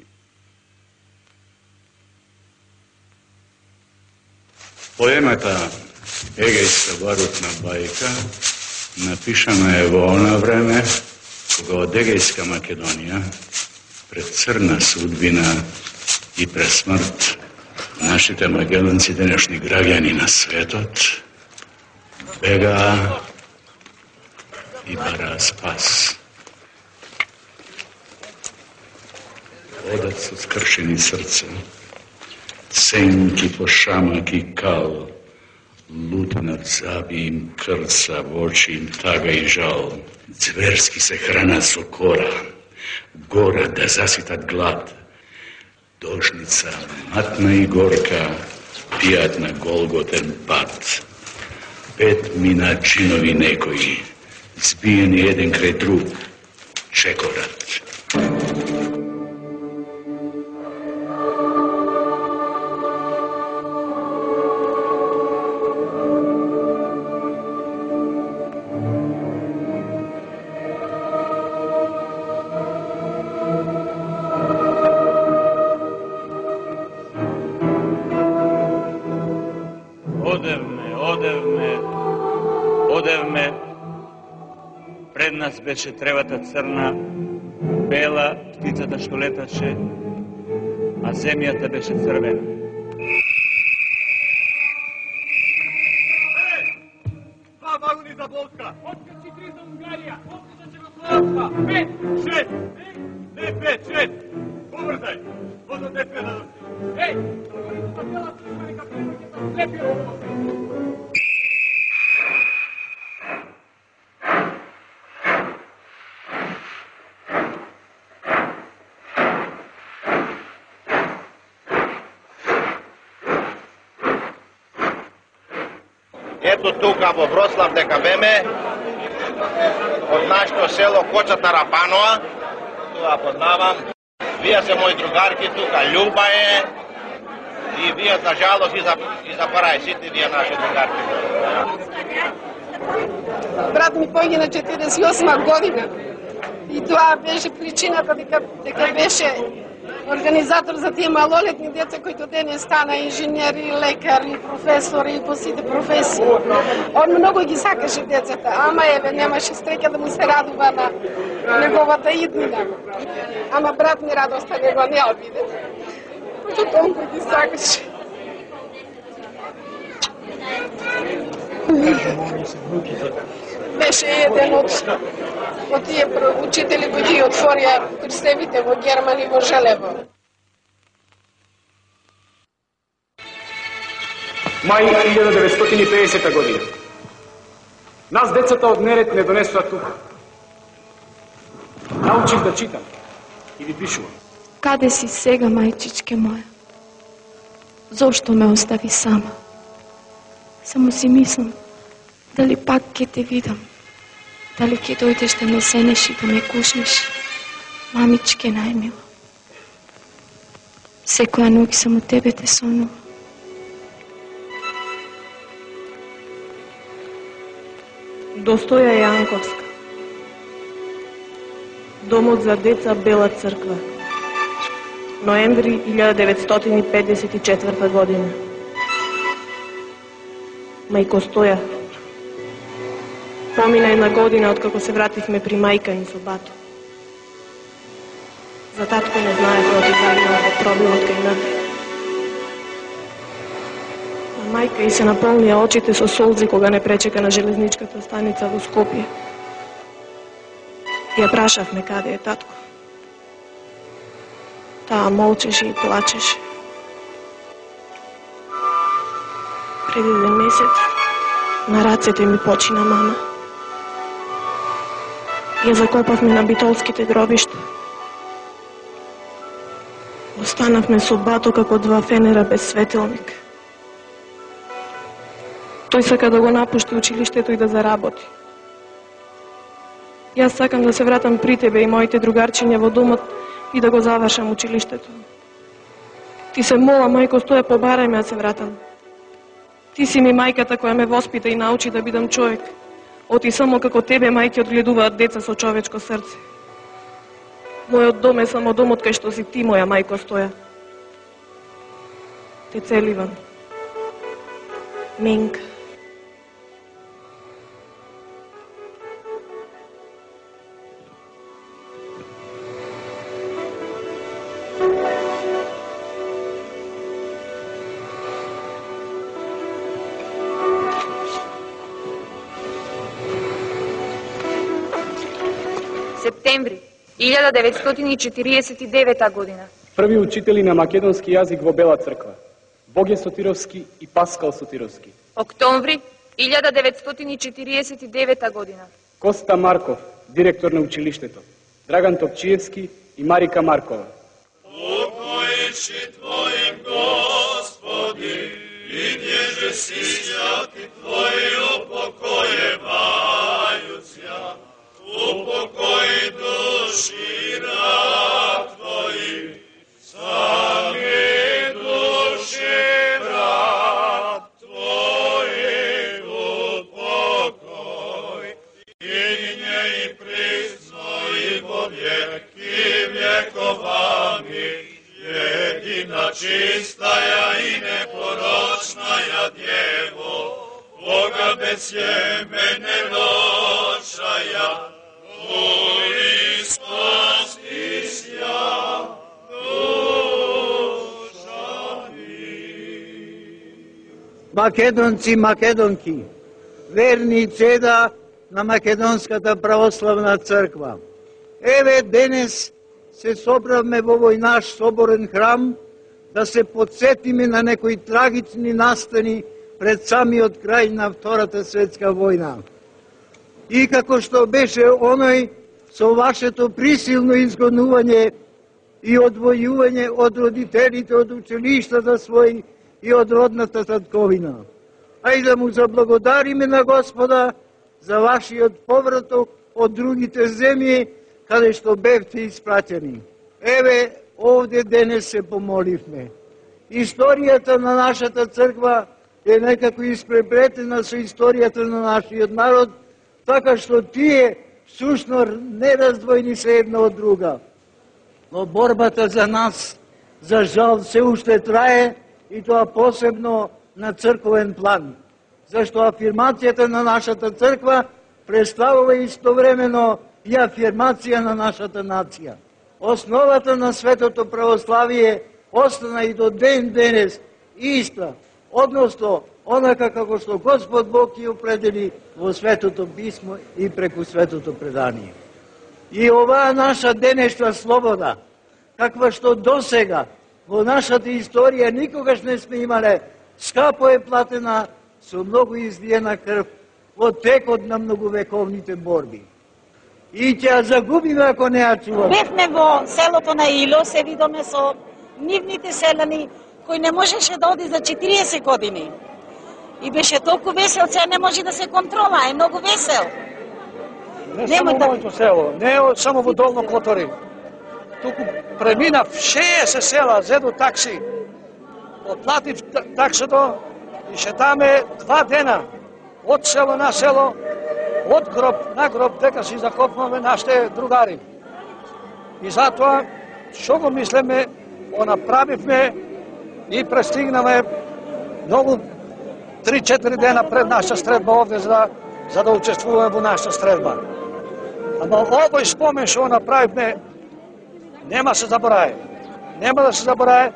Поемата Егејска барутна бајка напишана е во она време кога од Егејска Македонија пред црна судбина и пред смрт нашите македонци, денешни граѓани на светот, бегаа и бараа спас. Одат со скршени срца, сенки по шамак и кал, лутнат заби им крца, во очи им тага и жал. Зверски се хранат со кора, гора да заситат глад. Дошница матна и горка пијат на голготен пат. 5 мина чинови некои, збиени еден крај друг, чекорат. нас беше тревата црна, бела, птицата што леташе, а земјата беше црвена. Два вагони за Болска! Откачи 3 за Унгарија! Откачи за Чехословака! 5, 6! Не 5, 6! Побрзај! Возот е предадост! Ей! Вагоните за бела црква нека превркета слепи околосе! Ето тука во Вроцлав дека беме, од нашето село Кочата Рапанова, тоа познавам. Вие се мои другарки тука, Љуба е, и вие за жалост и за парај, сите вие наши другарки. Брат ми погина 48 година и тоа беше причината дека беше организатор за тие малолетни деца кои денес стана инженери, лекари, професори и по сите професии. Он многу ги сакаше децата, ама еве немаше среќа да му се радува на неговата иднина. Ама брат ми радоста него не обиде. Кој толку ги сакаше. Беше еден од тие учители кои ги отворија крстевите во Герман и во Желево. Мај 1950 година. Нас децата од Нерет не донесоа тука. Научих да читам и ви пишувам. Каде си сега, мајчичке моја? Зошто ме остави сама? Само си мислам, дали пак ќе те видам? Дали ќе дојдеш да ме сенеш и да ме кушнеш? Мамичке најмила. Секоја ноќ само тебе те сонува. Достоја Јанковска. Домот за деца Бела црква. Ноември 1954 година. Мајко Стоја. Помина една година откако се вративме при мајка ни со бато. За татко не знаевме од изагнал во проблемот кај нас. А мајка и се наполнија очите со солзи кога не пречека на железничката станица во Скопје. Ја прашавме каде е татко. Таа молчеше и плачеше. Пред еден месец на рацете ми почина мама. Ја закопавме на битолските гробишта. Останавме со бато како два фенера без светилник. Тој сака да го напушти училиштето и да заработи. Јас сакам да се вратам при тебе и моите другарчиња во домот и да го завршам училиштето. Ти се мола, мајко Стоја, побарај ме да се вратам. Ти си ми мајката која ме воспита и научи да бидам човек. Оти само како тебе мајки одгледуваат деца со човечко срце. Мојот дом е само домот кај што си ти, моја мајко Стоја. Те целивам. Минка. Септември 1949 година. Први учители на македонски јазик во Бела црква. Боге Сотировски и Паскал Сотировски. Октомври 1949 година. Коста Марков, директор на училиштето. Драган Топчиевски и Марика Маркова. Упокоиши Твоим, Господи, и ниже сињати Твои упокојевајуća. Упокои души раб Твои, сами души раб Твои упокој. И не и присно и во веки вековами, едина чистая и непорочная Дево, Бога без семени лошая, македонци, македонки, верни цеда на Македонската православна црква. Еве денес се собравме во овој наш соборен храм да се подсетиме на некои трагични настани пред самиот крај на Втората светска војна. И како што беше оној со вашето присилно изгонување и одвојување од родителите, од училиштата своји и од родната татковина. Ајде да му заблагодариме на Господа за вашиот повраток од другите земји, каде што бевте испратени. Еве, овде денес се помоливме. Историјата на нашата црква е некако испреплетена со историјата на нашиот народ, така што тие сушно нераздвојни се една од друга. Но борбата за нас, за жал, се уште трае, и тоа посебно на црковен план, зашто афирмацијата на нашата црква представува истовремено и афирмација на нашата нација. Основата на светото православие остана и до ден денес иста, односно онака како што Господ Бог ја определи во Светото Писмо и преку Светото предание. И оваа наша денешна слобода, каква што досега во нашата историја никогаш не сме имале, скапо е платена со многу излиена крв во текот на многовековните борби. И ќе ја загубиме ако не ја чуваме. Бевме во селото на Ило, се видоме со нивните селани кои не можеше да оди за 40 години. И беше толку весел, сега не може да се контрола, е многу весел. Не само моето село, не само во Долно Котори. Туку преминав 60 села, зедо такси. Оплатив таксото и шетаме 2 дена од село на село, од гроб на гроб, дека си закопнаме нашите другари. И затоа, што го мислеме, го направивме и престигнаме многу 3-4 дена пред нашата стредба овде за да учествуваме во нашата стредба. Ама овој спомен што го направивме нема се заборае. Нема да се заборае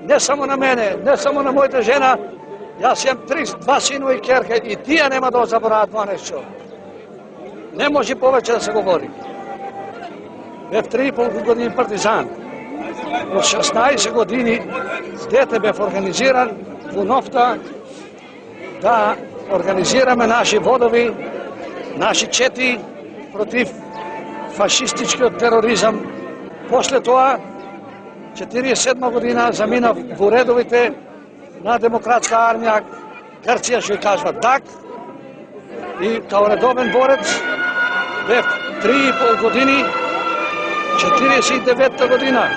не само на мене, не само на мојата жена. Јас имам 2 синова и керка и тие нема да забораат 12. Не може повеќе да се говори. Бев 3,5 години партизан. Во 16 години дете бев организиран во Нофта да организираме наши водови, наши чети против фашистичкиот тероризам. После тоа, 47 година, заминав во редовите на Демократска армија, Грција што ја кажува ДАК, и као редовен борец бев 3,5 години, 49 година.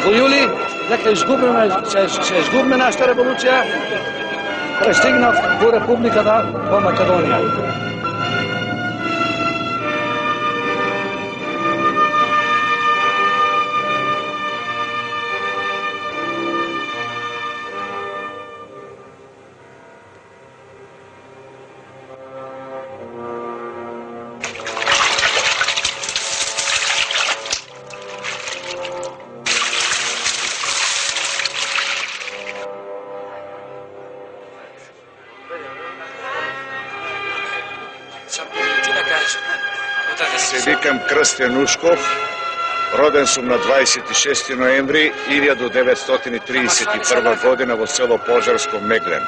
Во јули, дека се изгубиме нашата револуција, пристигнав во Републиката во Македонија. Се викам Крстен Ушков, роден сум на 26 ноември 1931 година во село Пожарско, Меглен.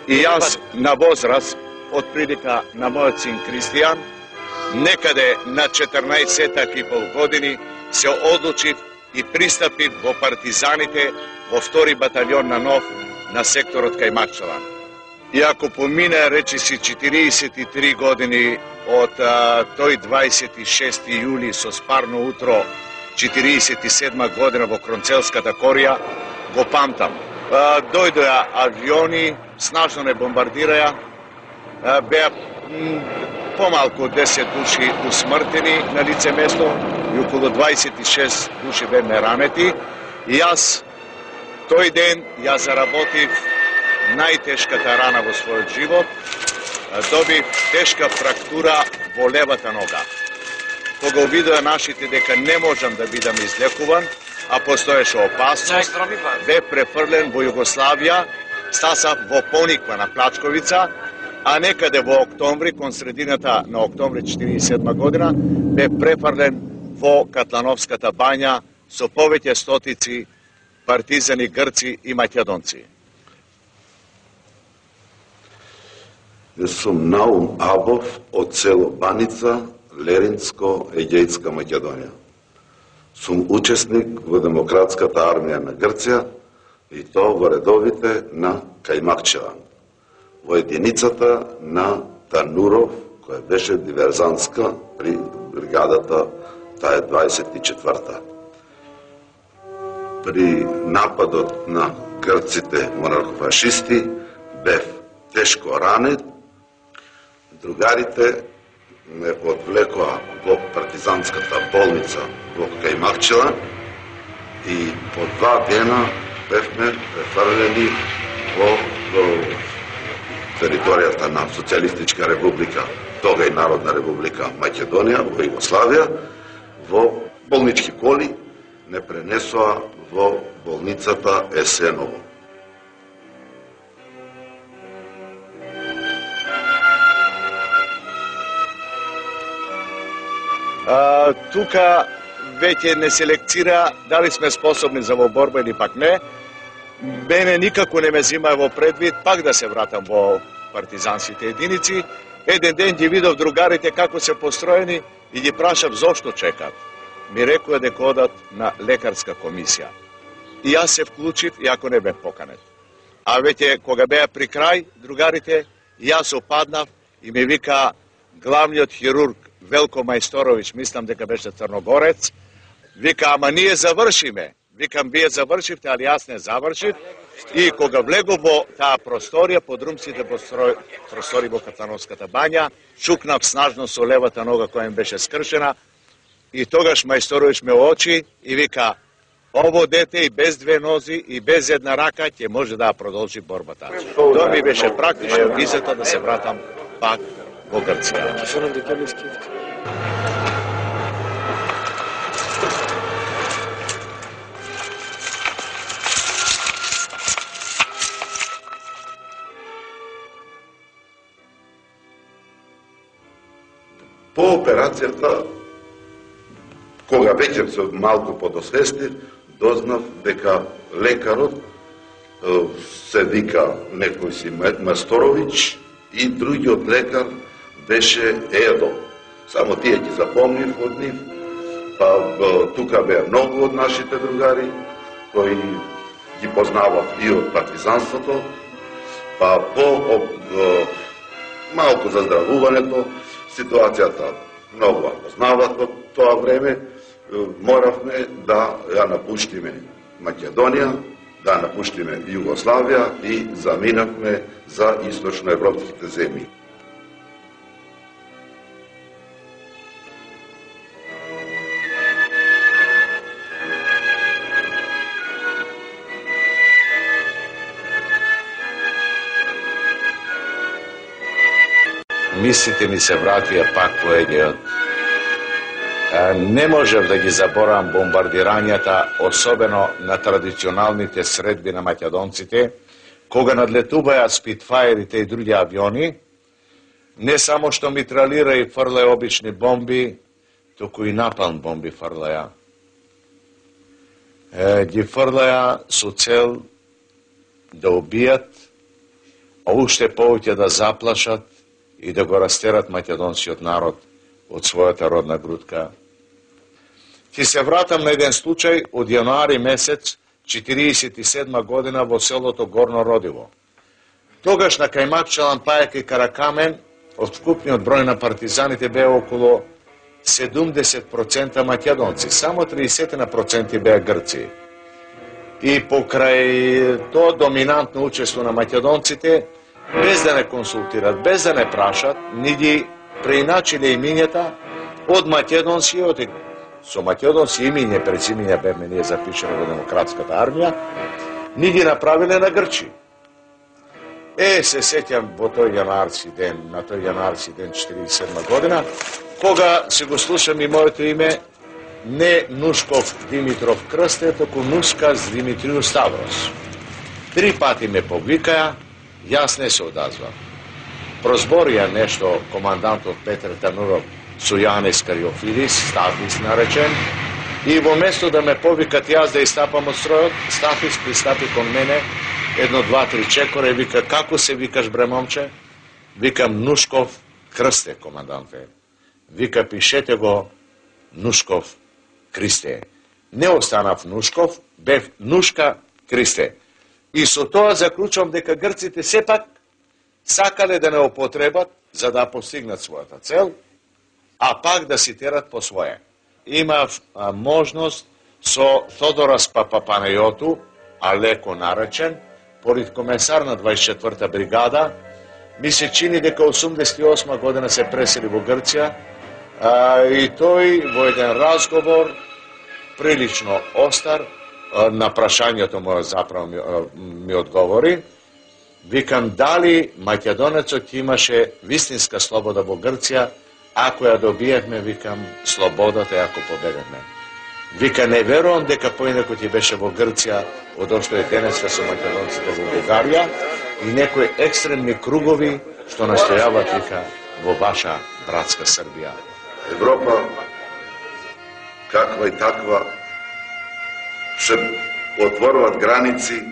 И јас на возраст, од прилика на мојот син Кристијан, некаде на 14,5 години се одлучив и пристапив во партизаните во 2 баталјон на Нов на секторот кај Мачалан. И ако помине речиси 43 години од тој 26 јули со спарно утро 47 година во Кронцелската корија, го памтам. Дојдоа авиони, снажно не бомбардираја, беа помалку од 10 души усмртени на лице место и околу 26 души беме ранети. И јас тој ден ја заработив најтешката рана во својот живот, добив тешка фрактура во левата нога. кога увидоа нашите дека не можам да бидам излекуван, а постоеше опасност, бе префрлен во Југославија, стасав во Пониква на Плачковица, а некаде во октомври, кон средината на октомври 1947 година, бе префрлен во Катлановската бања со повеќе стотици партизани, грци и македонци. Сум Наум Абов од село Баница, Леринско, Егејска Македонија. Сум учесник во Демократската армија на Грција и то во редовите на Кајмакчеван, во единицата на Тануров, која беше диверзантска при бригадата, таа е 24-та. При нападот на грците монархофашисти бев тешко ранет. Другарите ме одвлекоа во партизанската болница во Кајмакчеван и по 2 дена бевме префрлени во територијата на Социјалистичка република, тога и Народна република Македонија, во Југославија, во болнички коли не пренесоа во болницата Есеново. Тука веќе не селекцира дали сме способни за во борба или пак не. Мене никако не ме зима во предвид пак да се вратам во партизанските единици. Еден ден ги видов другарите како се построени и ги прашав зошто чекат. Ми рекоа дека одат на лекарска комисија. И јас се вклучив, иако не бев поканет. А веќе кога беа при крај другарите, јас опаднав и ми вика главниот хирург Велко Мајсторовиќ, мислам дека беше Црногорец, вика, ама ние завршиме. Викам, вие завршивте, али јас не завршив. И кога влегов во таа просторија, под румските простори во Катлановската бања, чукнав снажно со левата нога која ми беше скршена. И тогаш Мајсторовиќ ме очи и вика, ово дете и без 2 нози и без 1 рака ќе може да продолжи борбата. Тоа ми беше практично визата да се вратам пак во Грција. По операцијата, кога веќе се малку подосвестив, дознав дека лекарот се вика некој си Мајсторовиќ и другиот лекар беше Едо. Само тие ги запомнив од нив, па тука беа многу од нашите другари, кои ги познавав и од партизанството, па по малку заздравувањето, ситуацијата многу ја познават од тоа време, моравме да ја напуштиме Македонија, да напуштиме Југославија и заминавме за источноевропските земји. Мислите ми се вратија пак во Егејот. Не можев да ги заборавам бомбардирањата, особено на традиционалните средби на македонците, кога надлетуваја спитфаерите и други авиони, не само што митралира и фрлаја обични бомби, туку и напалм бомби фрлаја. Ги фрлаја со цел да убијат, а уште повеќе да заплашат и да го растерат македонскиот народ од својата родна грудка. Ќе се вратам на еден случај од јануари месец 1947 година во селото Горно Родиво. Тогаш на Кајмакчеван, Пајак и Каракамен, од вкупниот број на партизаните беа околу 70% македонци, само 30% беа грци. И покрај тоа доминантно учество на македонците, без да не консултират, без да не прашат, ни ги преиначиле имињата од македонски, со македонски имиње, презимиња бевме ние запишени во Демократската армија, ни ги направиле на грчи. Се сеќам во тој јануарски ден, на тој јануарски ден 1947 година, кога се го слушам и моето име, не Нушков Димитров Крсте, току Нускас Димитрiju Ставрос. 3 пати ме повикаја, јас не се одазвам. Прозборија нешто командантот Петр Тануров со Јанис Кариофидис, Стафис наречен, и во место да ме повикат јас да истапам од стројот, Стафис пристапи кон мене, 1, 2, 3 чекора и вика, како се викаш бре момче? Викам Нушков Крсте, команданте. Вика, пишете го Нушков Кристе. Не останав Нушков, бев Нушка Кристе. И со тоа заклучувам дека грците сепак сакале да не употребат за да постигнат својата цел, а пак да си терат по своје. Имав можност со Тодорас Папапанејоту, а леко наречен, политкомесар на 24-та бригада, ми се чини дека 88 година се пресели во Грција, и тој во еден разговор прилично остар на прашањето моје заправо ми одговори. Викам, дали македонецот имаше вистинска слобода во Грција, ако ја добиевме, викам, слободата ако победевме. Вика, не верувам дека поинакот ќе беше во Грција од што е денеска со македонците во Бугарија и некои екстремни кругови што настојават, вика, во ваша братска Србија. Европа, каква и таква, ще отворуват граници,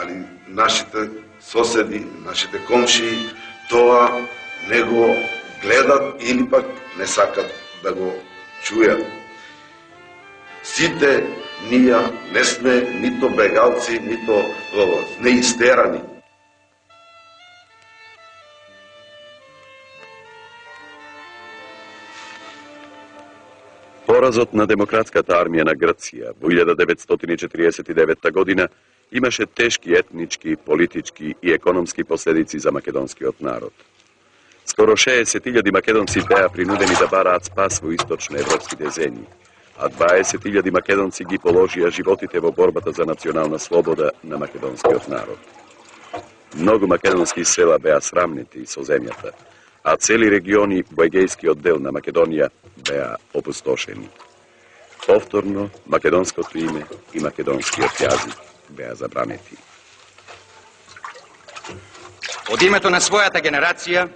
али нашите соседи, нашите комшии, тоа не го гледат или пак не сакат да го чујат. Сите ние не сме нито бегалци, нито неистерани. Поразот на демократската армија на Грција во 1949 година имаше тешки етнички, политички и економски последици за македонскиот народ. Скоро 60.000 македонци беа принудени да бараат спас во источноевропските земји, а 20.000 македонци ги положија животите во борбата за национална слобода на македонскиот народ. Многу македонски села беа срамнети со земјата, а цели региони во егејскиот дел на Македонија беа опустошени. Повторно, македонското име и македонскиот јазик беа забранети. Од името на својата генерација,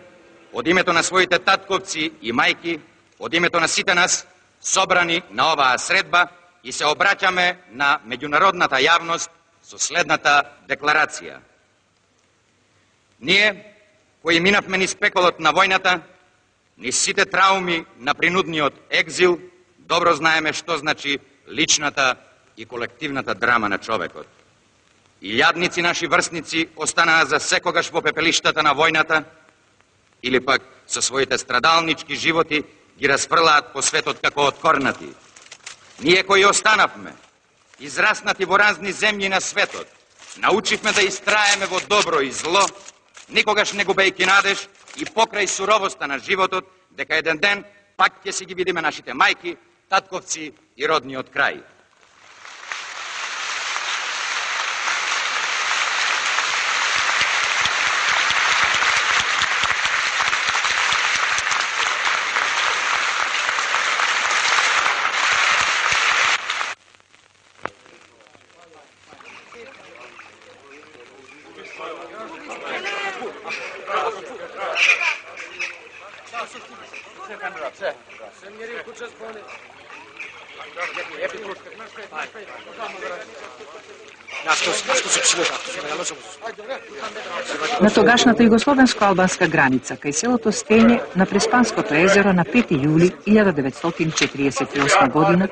од името на своите татковци и мајки, од името на сите нас, собрани на оваа средба, и се обраќаме на меѓународната јавност со следната декларација. Ние, кои минавме низ пеколот на војната, низ сите трауми на принудниот екзил, добро знаеме што значи личната и колективната драма на човекот. Илјадници наши врсници останаа за секогаш во пепелиштата на војната, или пак со своите страдалнички животи ги расфрлаат по светот како откорнати. Ние кои останавме, израснати во разни земји на светот, научивме да истраеме во добро и зло, никогаш не губејќи надеж и покрај суровоста на животот, дека еден ден пак ќе си ги видиме нашите мајки, татковци и родниот крај. На тогашната југословенско-албанска граница, кај селото Стење на Преспанското езеро на 5. јули 1948 година,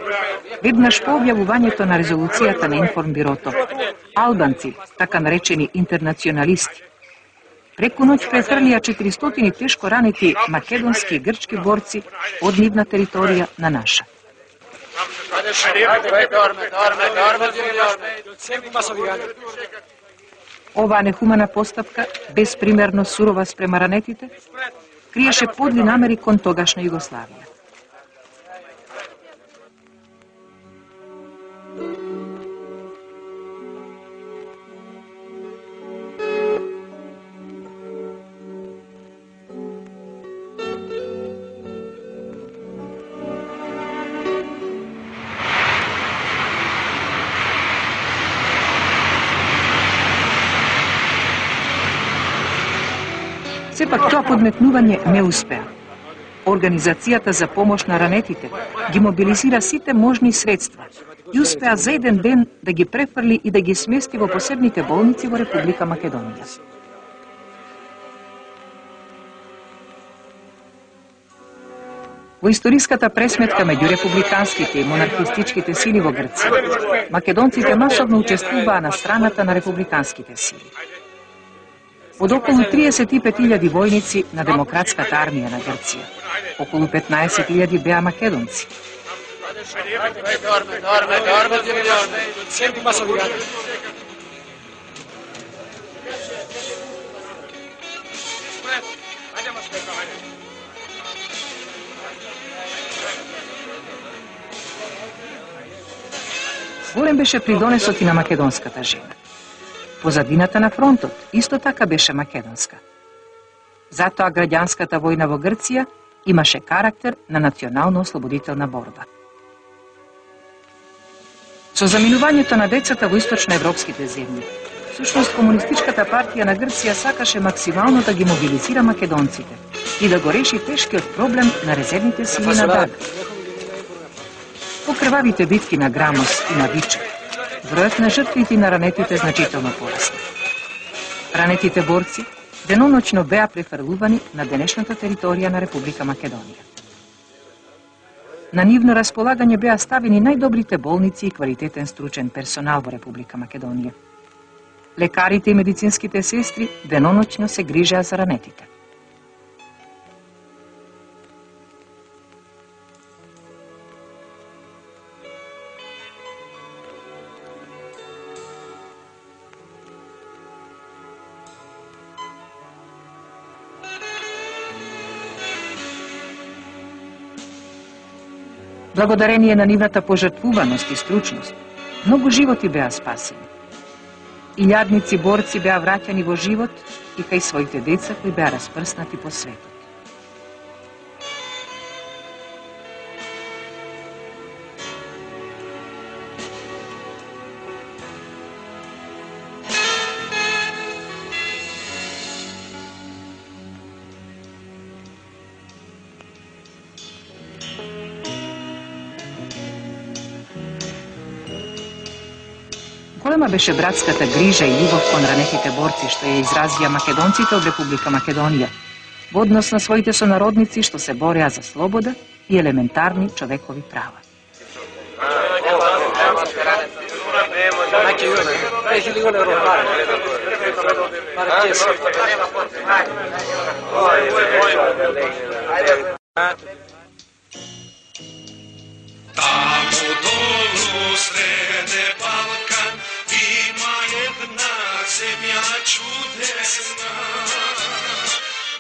веднаш по објавувањето на резолуцијата на Информбирото, албанци, така наречени интернационалисти, преку ноќ префрлија 400 тешко ранети македонски и грчки борци од нивна територија на наша. Оваа нехумана постапка, безпримерно сурова спрема ранетите, криеше подли намери кон тогашна Југославија. Сепак тоа подметнување не успеа. Организацијата за помош на ранетите ги мобилизира сите можни средства и успеа за еден ден да ги префрли и да ги смести во посебните болници во Република Македонија. Во историската пресметка меѓу републиканските и монархистичките сили во Грција, македонците масовно учествуваа на страната на републиканските сили. Од околу 35.000 војници на демократската армија на Грција, околу 15.000 беа македонци. Голем беше придонесот и на македонската жена. Позадината на фронтот исто така беше македонска. Затоа граѓанската војна во Грција имаше карактер на национално-ослободителна борба. Со заминувањето на децата во источноевропските земји, всушност комунистичката партија на Грција сакаше максимално да ги мобилизира македонците и да го реши тешкиот проблем на резервните сили на Даг. По крвавите битки на Грамос и на Виче, бројот на жртвите и на ранетите значително порасна. Ранетите борци деноноќно беа префрлувани на денешната територија на Република Македонија. На нивно располагање беа ставени најдобрите болници и квалитетен стручен персонал во Република Македонија. Лекарите и медицинските сестри деноноќно се грижеа за ранетите. Благодарение на нивната пожртвуваност и стручност, многу животи беа спасени. Илјадници борци беа враќани во живот и кај своите деца кои беа распрснати по светот. Голема беше братската грижа и љубов кон ранетите борци што ја изразија македонците од Република Македонија во однос на своите сонародници што се бореа за слобода и елементарни човекови права. Таму долу среде Балкан има една земја чудесна,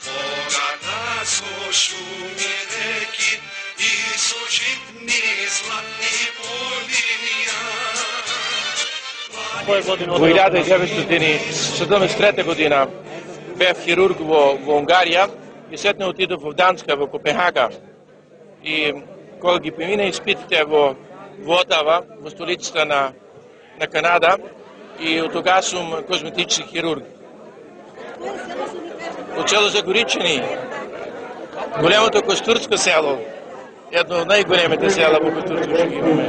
богата со шуми реки и со житни златни полинија. Во 1973 година бев хирург во Унгарија и сетне отидов во Данска, во Копенхага. И кога ги премина испитите во Отава, во столицата на Канада, и од тога сум козметички хирург. Од село Загоричани, големото Костурско село, едно од најголемите села во Костурско што ги имаме.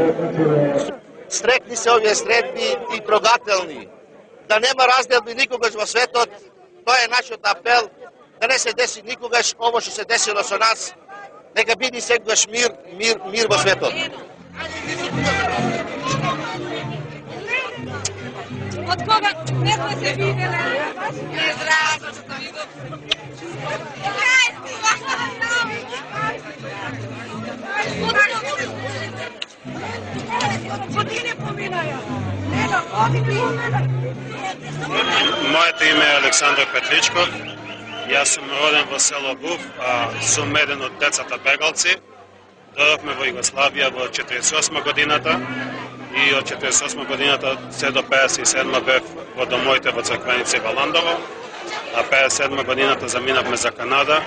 Стрекни се овие средби и трогателни. Да нема разделби никогаш во светот, тоа е нашиот апел, да не се деси никогаш ово што се десило со нас, нека биде секогаш мир во светот. Од кога не сме се виделе? Не здраво што ви го... Години поминаја. Моето име е Александар Петричков. Јас сум роден во село Був, а сум еден од децата бегалци. Дојдовме во Југославија во 48 годината и од 48 годината се до 57 бев во домовите во Црквеница и Валандово, а 57 годината заминавме за Канада,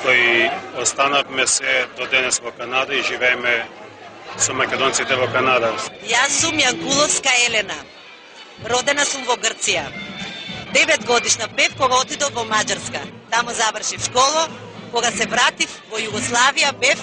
кои останавме се до денес во Канада и живееме со македонците во Канада. Јас сум Јанкуловска Елена. Родена сум во Грција. 9 годишна бев кога отидов во Маđarска. Таму завршив школа, кога се вратив во Југославија бев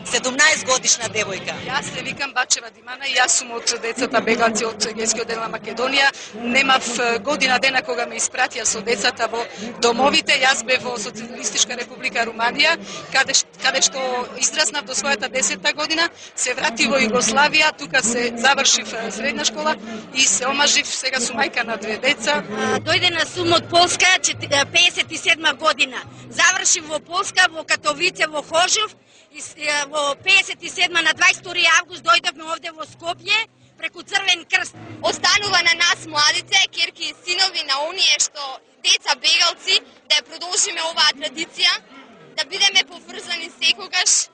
17 годишна девојка. Јас се викам Бачева Димана и јас сум од децата бегалци од Егејскиот дел на Македонија. Немав година дена кога ме испратија со децата во домовите. Јас бев во Социјалистичка република Руманија, каде што израснав до својата 10-та година, се вратив во Југославија, тука се завршив средна школа и се омажив, сега сум мајка на 2 деца. Дојдена сум од Полска, 57 година. Завршив во Полска, во Катовице, во Хожев. Во 57 на 22 август дојдовме овде во Скопје преку Црвен крст. Останува на нас младице, керки и синови на оние што деца бегалци, да ја продолжиме оваа традиција, да бидеме поврзани секогаш.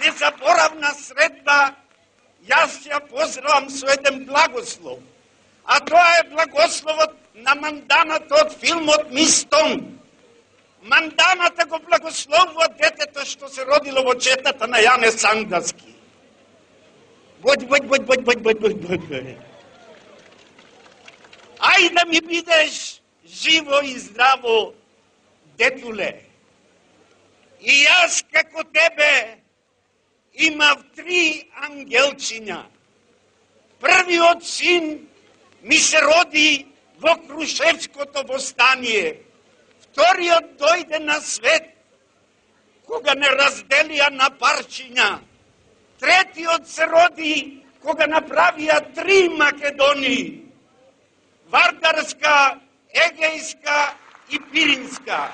Незаборавна средба, јас ја поздравам со еден благослов. А тоа е благословот на манданата од филмот Мистон. Манданата го благословува детето што се родило во четата на Јане Сандаски. Бој. Ајде ми бидеш живо и здраво, детуле. И јас како тебе имав 3 ангелчиња. Првиот син ми се роди во Крушевското востание. Вториот дојде на свет кога не разделија на парчиња. Третиот се роди кога направија 3 Македонии. Вардарска, Егејска и Пиринска.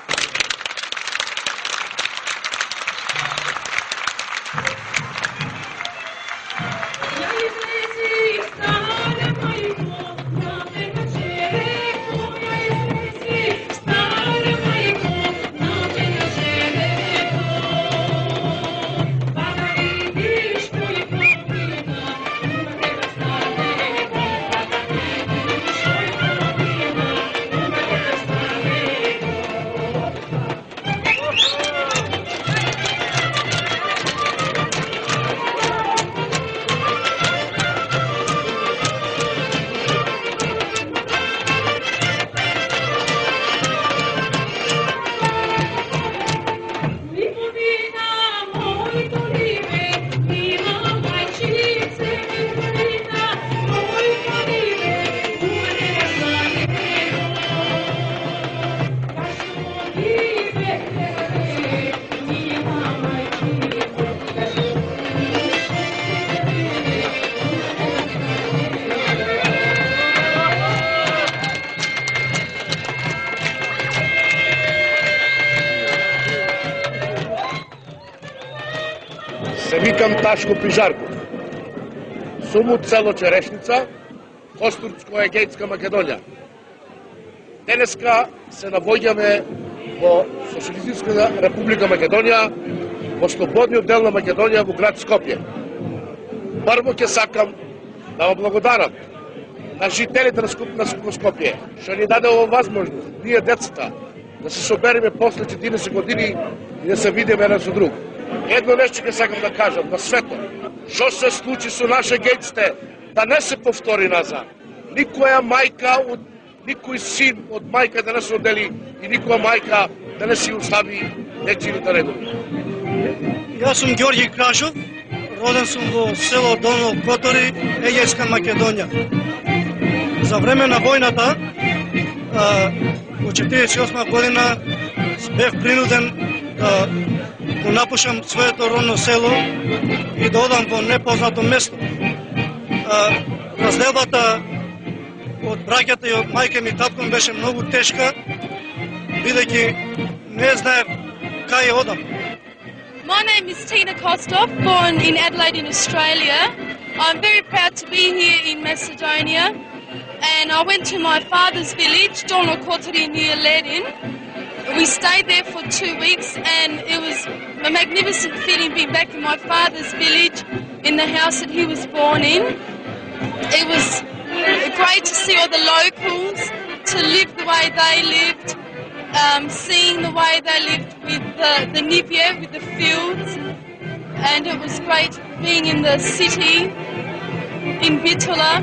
Ташко Пижарков. Сум од село Черешница, Костурцко-Егејска Македонија. Денеска се наоѓаме во Социјалистичка република Македонија, во слободниот дел на Македонија во град Скопје. Прво ќе сакам да вам благодарам на жителите на Скопје, што ни даде ова возможност, ние децата, да се собереме после 40 години и да се видиме еден со друг. Едно нешто ќе сакам да кажам на светот. Што се случи со наше гејците, да не се повтори назад. Никоја мајка од никој син од мајка да не се одели и никоја мајка да не си остави дечините негови. Јас сум Ѓорѓи Крашов, роден сум во село Долно Котори, Егејска Македонија. За време на војната, во 48 година, бев принуден да го напушам своето родно село и да одам во непознато место. Разделбата од браќата и од мајка ми татко беше многу тешка, бидејќи не знаев кај одам. My name is Tina Kostov, born in Adelaide in Australia. I'm very proud to be here in Macedonia, and I went to my father's village, Dolno Kotori near Ledin. We stayed there for 2 weeks, and it was a magnificent feeling being back in my father's village, in the house that he was born in. It was great to see all the locals, to live the way they lived, seeing the way they lived with the Nivje, with the fields, and it was great being in the city, in Bitola,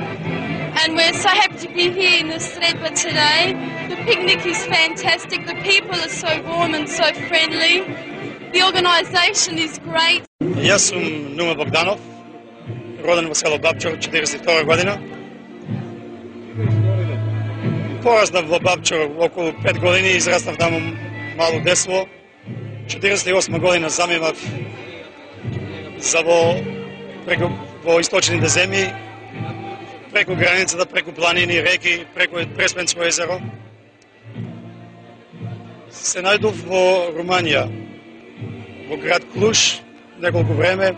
and we're so happy to be here in the Sredba today. The picnic is fantastic, the people are so warm and so friendly, the organisation is great. Јас сум Нума Богданов, роден во село Бабчор, 42 година. Пораснав во Бабчор околу 5 години, израснав таму мало десло. 48 година заминав за во источните земји, преку границата, преку планини, реки, преку Преспенско езеро. Се најдов во Руманија, во град Клуш, неколку време,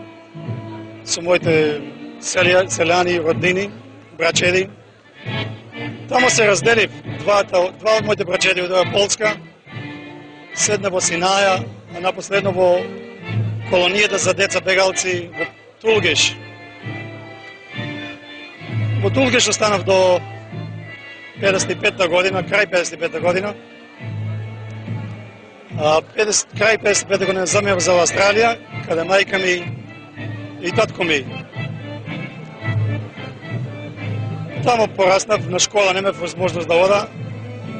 со моите селјани, роднини, брачеди. Тамо се разделив. Два од моите брачеди од Полска, седна во Синаја, а напоследно во колонијата за деца бегалци во Тулгеш. Во Тулгеш останав до 55 година, крај 55 година. Крај 55 година заминав за Австралија, каде мајка ми и татко ми. Тамо пораснав, на школа немав возможност да ода.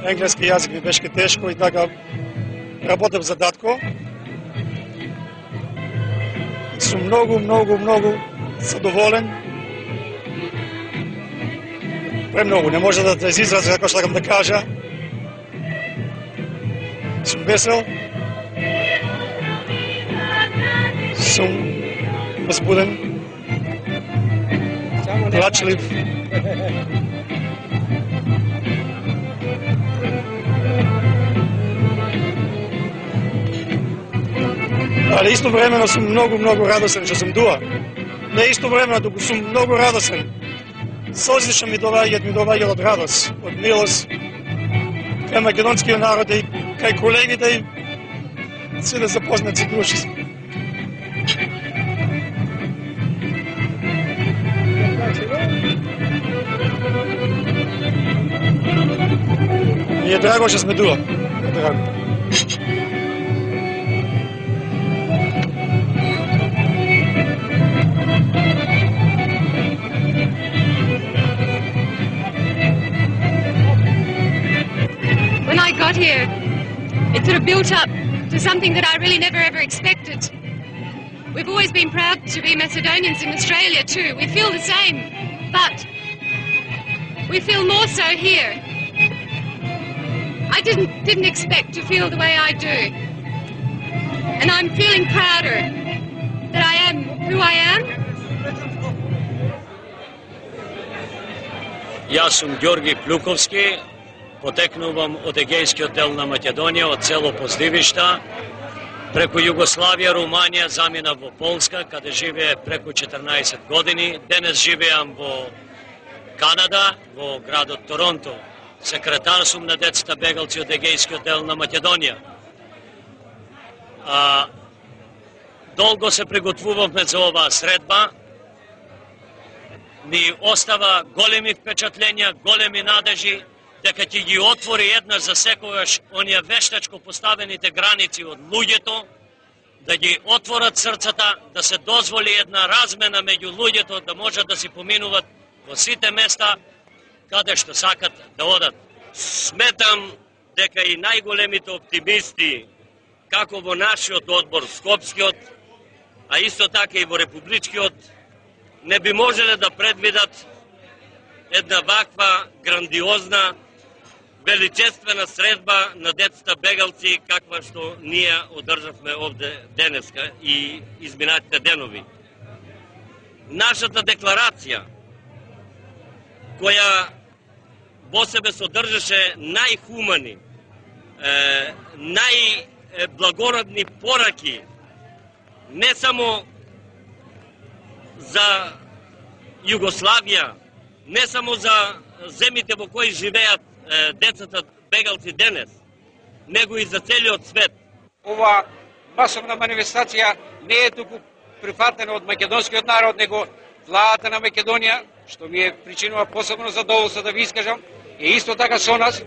Енглески јазик ми беше тешко и така работев за татко. Сум многу задоволен. Премногу, не може да изразам како што сакам да кажа. Сум весел. Сум возбуден. Плачлив. Ali istovremeno sam mnogo radosan što sam duha. Ne istovremeno, dok sam mnogo radosan. Solzi što mi dovaѓат od radost, od milost, kaj makedonskия народ и kaj колегите и се да запознат се души. Ми е драго što сме дуа. Драго. When I got here, it sort of built up to something that I really never ever expected. We've always been proud to be Macedonians in Australia too. We feel the same, but we feel more so here. I didn't expect to feel the way I do. And I'm feeling prouder that I am who I am. Јас сум Ѓорги Плюковски, потекнувам од Егејскиот дел на Македонија, од село Поздивишта. Преку Југославија, Руманија замина во Полска, каде живее преку 14 години. Денес живеам во Канада, во градот Торонто. Секретар сум на децата бегалци од егејскиот дел на Македонија. Долго се приготвувавме за оваа средба. Ни остава големи впечатлења, големи надежи, дека ќе ги отвори еднаш за секогаш оние вештачко поставените граници од луѓето, да ги отворат срцата, да се дозволи една размена меѓу луѓето, да можат да си поминуват во сите места каде што сакат да одат. Сметам дека и најголемите оптимисти, како во нашиот одбор, Скопскиот, а исто така и во Републичкиот, не би можеле да предвидат една ваква грандиозна, величествена средба на децата бегалци, каква што ние одржавме овде денеска и изминатите денови. Нашата декларација, која во себе содржаше најхумани, најблагородни пораки, не само за Југославија, не само за земите во кои живеат децата бегалци денес, него и за целиот свет. Ова масовна манифестација не е туку прифатена од македонскиот народ, него владата на Македонија, што ми е причинува посебно задоволство да ви искажам, е исто така со нас,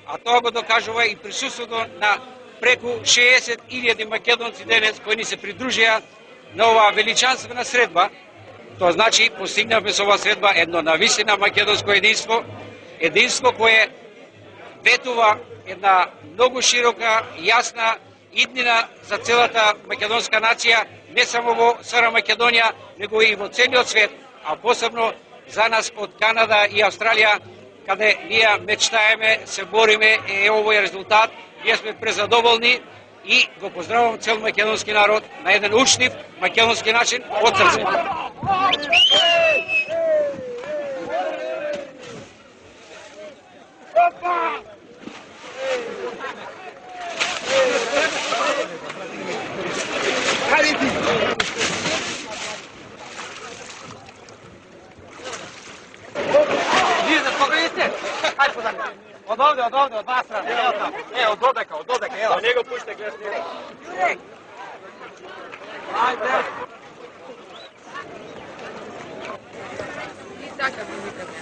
а тоа го докажува и присуството на преку 60.000 македонци денес кои ни се придружија на оваа величанствена средба. Тоа значи постигнавме со оваа средба едно навистина македонско единство, единство кое ветува една многу широка, јасна иднина за целата македонска нација, не само во СР Македонија, него и во целиот свет, а посебно за нас од Канада и Австралија, каде ние мечтаеме, се бориме, е овој резултат. Ние сме презадоволни и го поздравувам цел македонски народ на еден учтив македонски начин од срце. Вие да спокоите? Ајде позади. Од овде, од вас страна. Од додека, ела. Не го пуште, гледаш него. Ајде. И така ми викаме.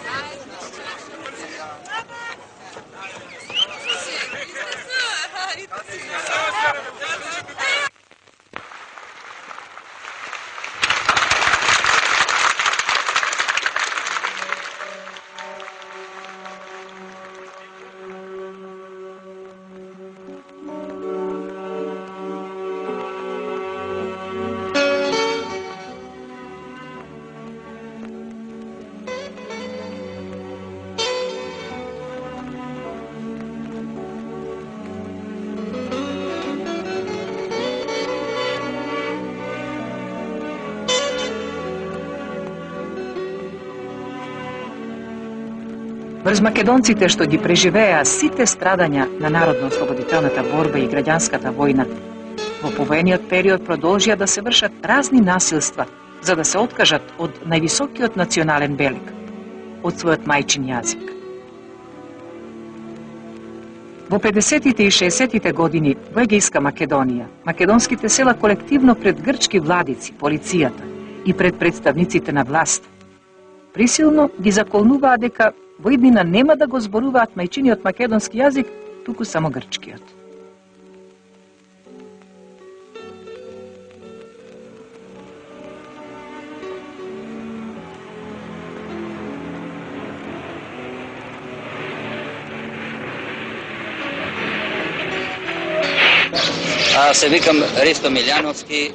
Врз македонците што ги преживеа сите страдања на народно-ослободителната борба и граѓанската војна, во повоениот период продолжија да се вршат разни насилства за да се откажат од највисокиот национален белег, од својот мајчин јазик. Во 50-тите и 60-тите години во Егејска Македонија, македонските села колективно пред грчки владици, полицијата и пред представниците на власт присилно ги заколнуваа дека во иднина нема да го зборуваат мајчиниот македонски јазик, туку само грчкиот. Се викам Ристо Милјановски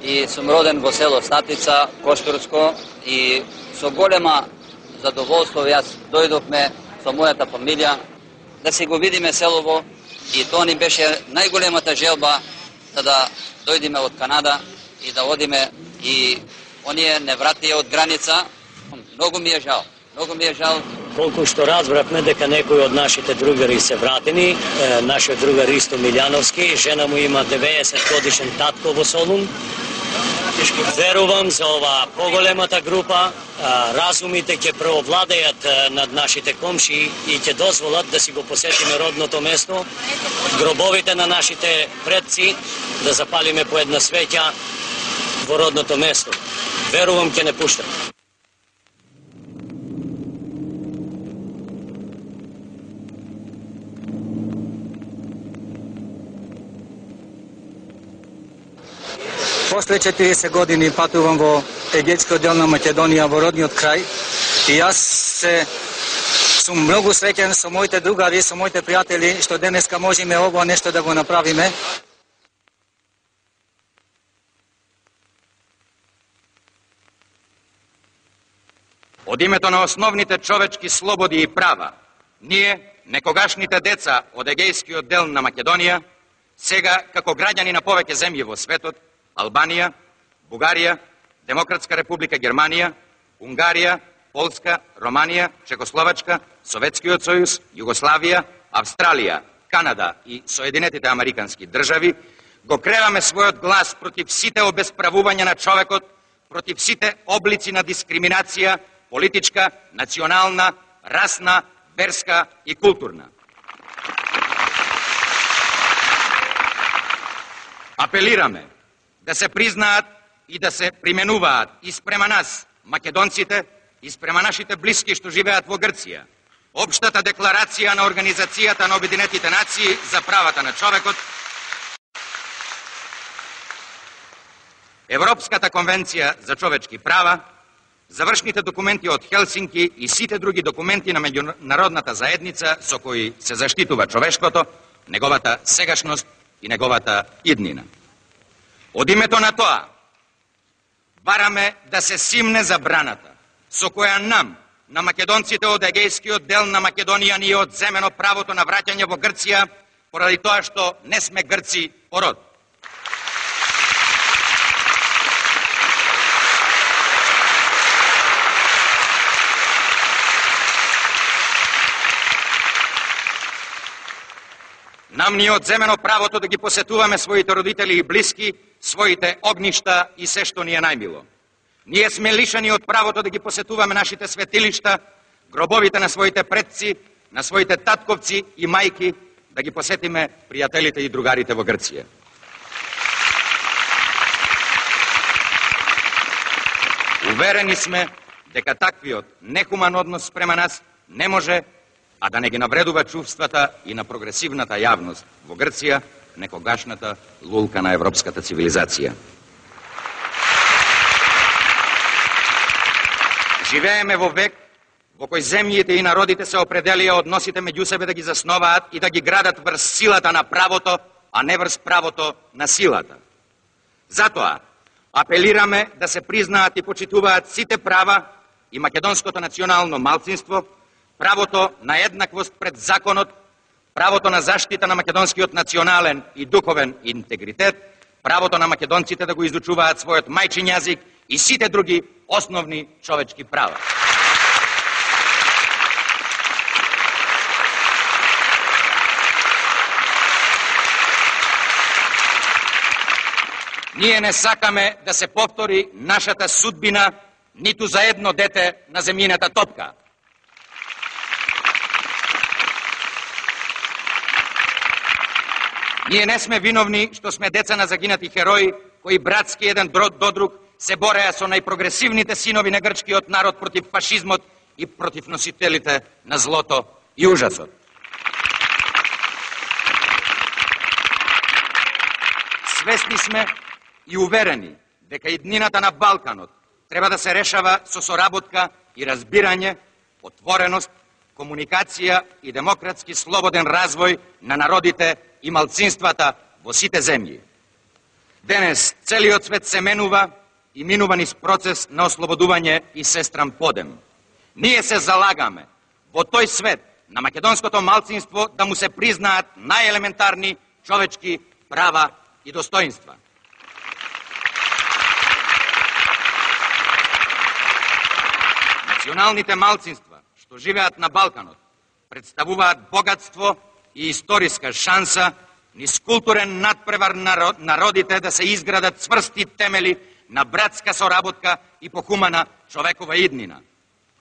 и сум роден во село Статица, Коштурско, и со голема задоволство јас дојдовме со мојата фамилија да си го видиме селово, и тоа ни беше најголемата желба да дојдеме од Канада и да одиме, и оние не вратија од граница. Многу ми е жал колку што разбравме дека некои од нашите другари се вратени, нашиот другар Ристо Милјановски, жена му има 90 годишен татко во Солун. Верувам за ова поголемата група, разумите ќе преовладеат над нашите комши и ќе дозволат да си го посетиме родното место, гробовите на нашите предци, да запалиме по една свеќа во родното место. Верувам ќе не пуштат. После 40 години патувам во егејскиот дел на Македонија, во родниот крај, и јас сум многу среќен со моите другари, со моите пријатели, што денеска можеме ово нешто да го направиме. Од името на основните човечки слободи и права, ние, некогашните деца од егејскиот дел на Македонија, сега, како граѓани на повеќе земји во светот, Албанија, Бугарија, Демократска република Германија, Унгарија, Полска, Романија, Чекословачка, Советскиот сојуз, Југославија, Австралија, Канада и Соединетите Американски држави, го креваме својот глас против сите обесправувања на човекот, против сите облици на дискриминација, политичка, национална, расна, верска и културна. Апелираме да се признаат и да се применуваат и спрема нас, македонците, и спрема нашите блиски што живеат во Грција, Обштата декларација на Организацијата на Обединетите нации за правата на човекот, Европската конвенција за човечки права, завршните документи од Хелсинки и сите други документи на меѓународната заедница со кои се заштитува човештвото, неговата сегашност и неговата иднина. Од името на тоа, бараме да се симне забраната со која нам, на македонците од егејскиот дел на Македонија, ни е одземено правото на враќање во Грција, поради тоа што не сме грци по род. Нам ни е одземено правото да ги посетуваме своите родители и блиски, своите огништа и се што ни е најмило. Ние сме лишени од правото да ги посетуваме нашите светилишта, гробовите на своите предци, на своите татковци и мајки, да ги посетиме пријателите и другарите во Грција. Уверени сме дека таквиот нехуман однос спрема нас не може, а да не ги навредува чувствата и на прогресивната јавност во Грција, некогашната лулка на европската цивилизација. Живееме во век во кој земјите и народите се определија односите меѓу себе да ги засноваат и да ги градат врз силата на правото, а не врз правото на силата. Затоа апелираме да се признаат и почитуваат сите права и македонското национално малцинство, правото на еднаквост пред законот, правото на заштита на македонскиот национален и духовен интегритет, правото на македонците да го изучуваат својот мајчин јазик и сите други основни човечки права. Ние не сакаме да се повтори нашата судбина ниту за едно дете на земјината топка. Ние не сме виновни што сме деца на загинати херои, кои братски еден до друг се бореа со најпрогресивните синови на грчкиот народ против фашизмот и против носителите на злото и ужасот. Свесни сме и уверени дека иднината на Балканот треба да се решава со соработка и разбирање, отвореност, комуникација и демократски слободен развој на народите и малцинствата во сите земји. Денес целиот свет се менува и минува низ процес на ослободување и сестрам подем. Ние се залагаме во тој свет на македонското малцинство да му се признаат најелементарни човечки права и достоинства. Националните малцинства, што живеат на Балканот, представуваат богатство и историска шанса низ културен надпревар народите да се изградат цврсти темели на братска соработка и похумана човекова иднина.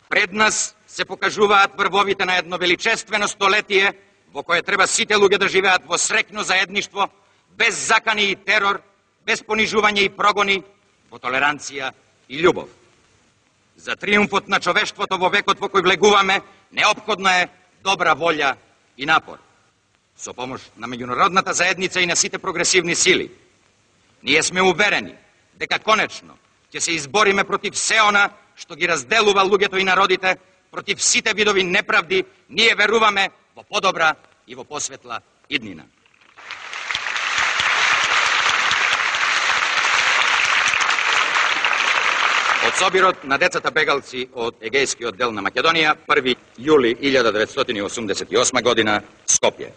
Пред нас се покажуваат врвовите на едно величествено столетие во кое треба сите луѓе да живеат во среќно заедништво, без закани и терор, без понижување и прогони, во толеранција и љубов. За триумфот на човештвото во векот во кој влегуваме, неопходна е добра волја и напор. Со помош на меѓународната заедница и на сите прогресивни сили, ние сме уверени дека конечно ќе се избориме против се она што ги разделува луѓето и народите, против сите видови неправди. Ние веруваме во подобра и во посветла иднина. Од собирот на децата бегалци од Егејскиот дел на Македонија, 1 јули 1988 година, Скопје.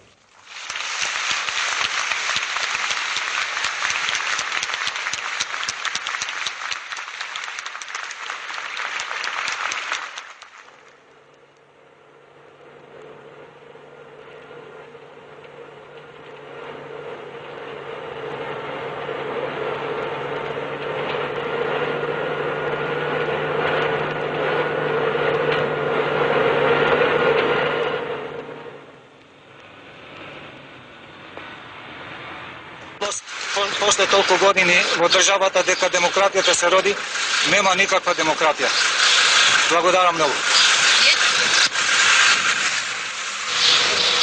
После толку години во државата дека демократијата се роди, нема никаква демократија. Благодарам многу.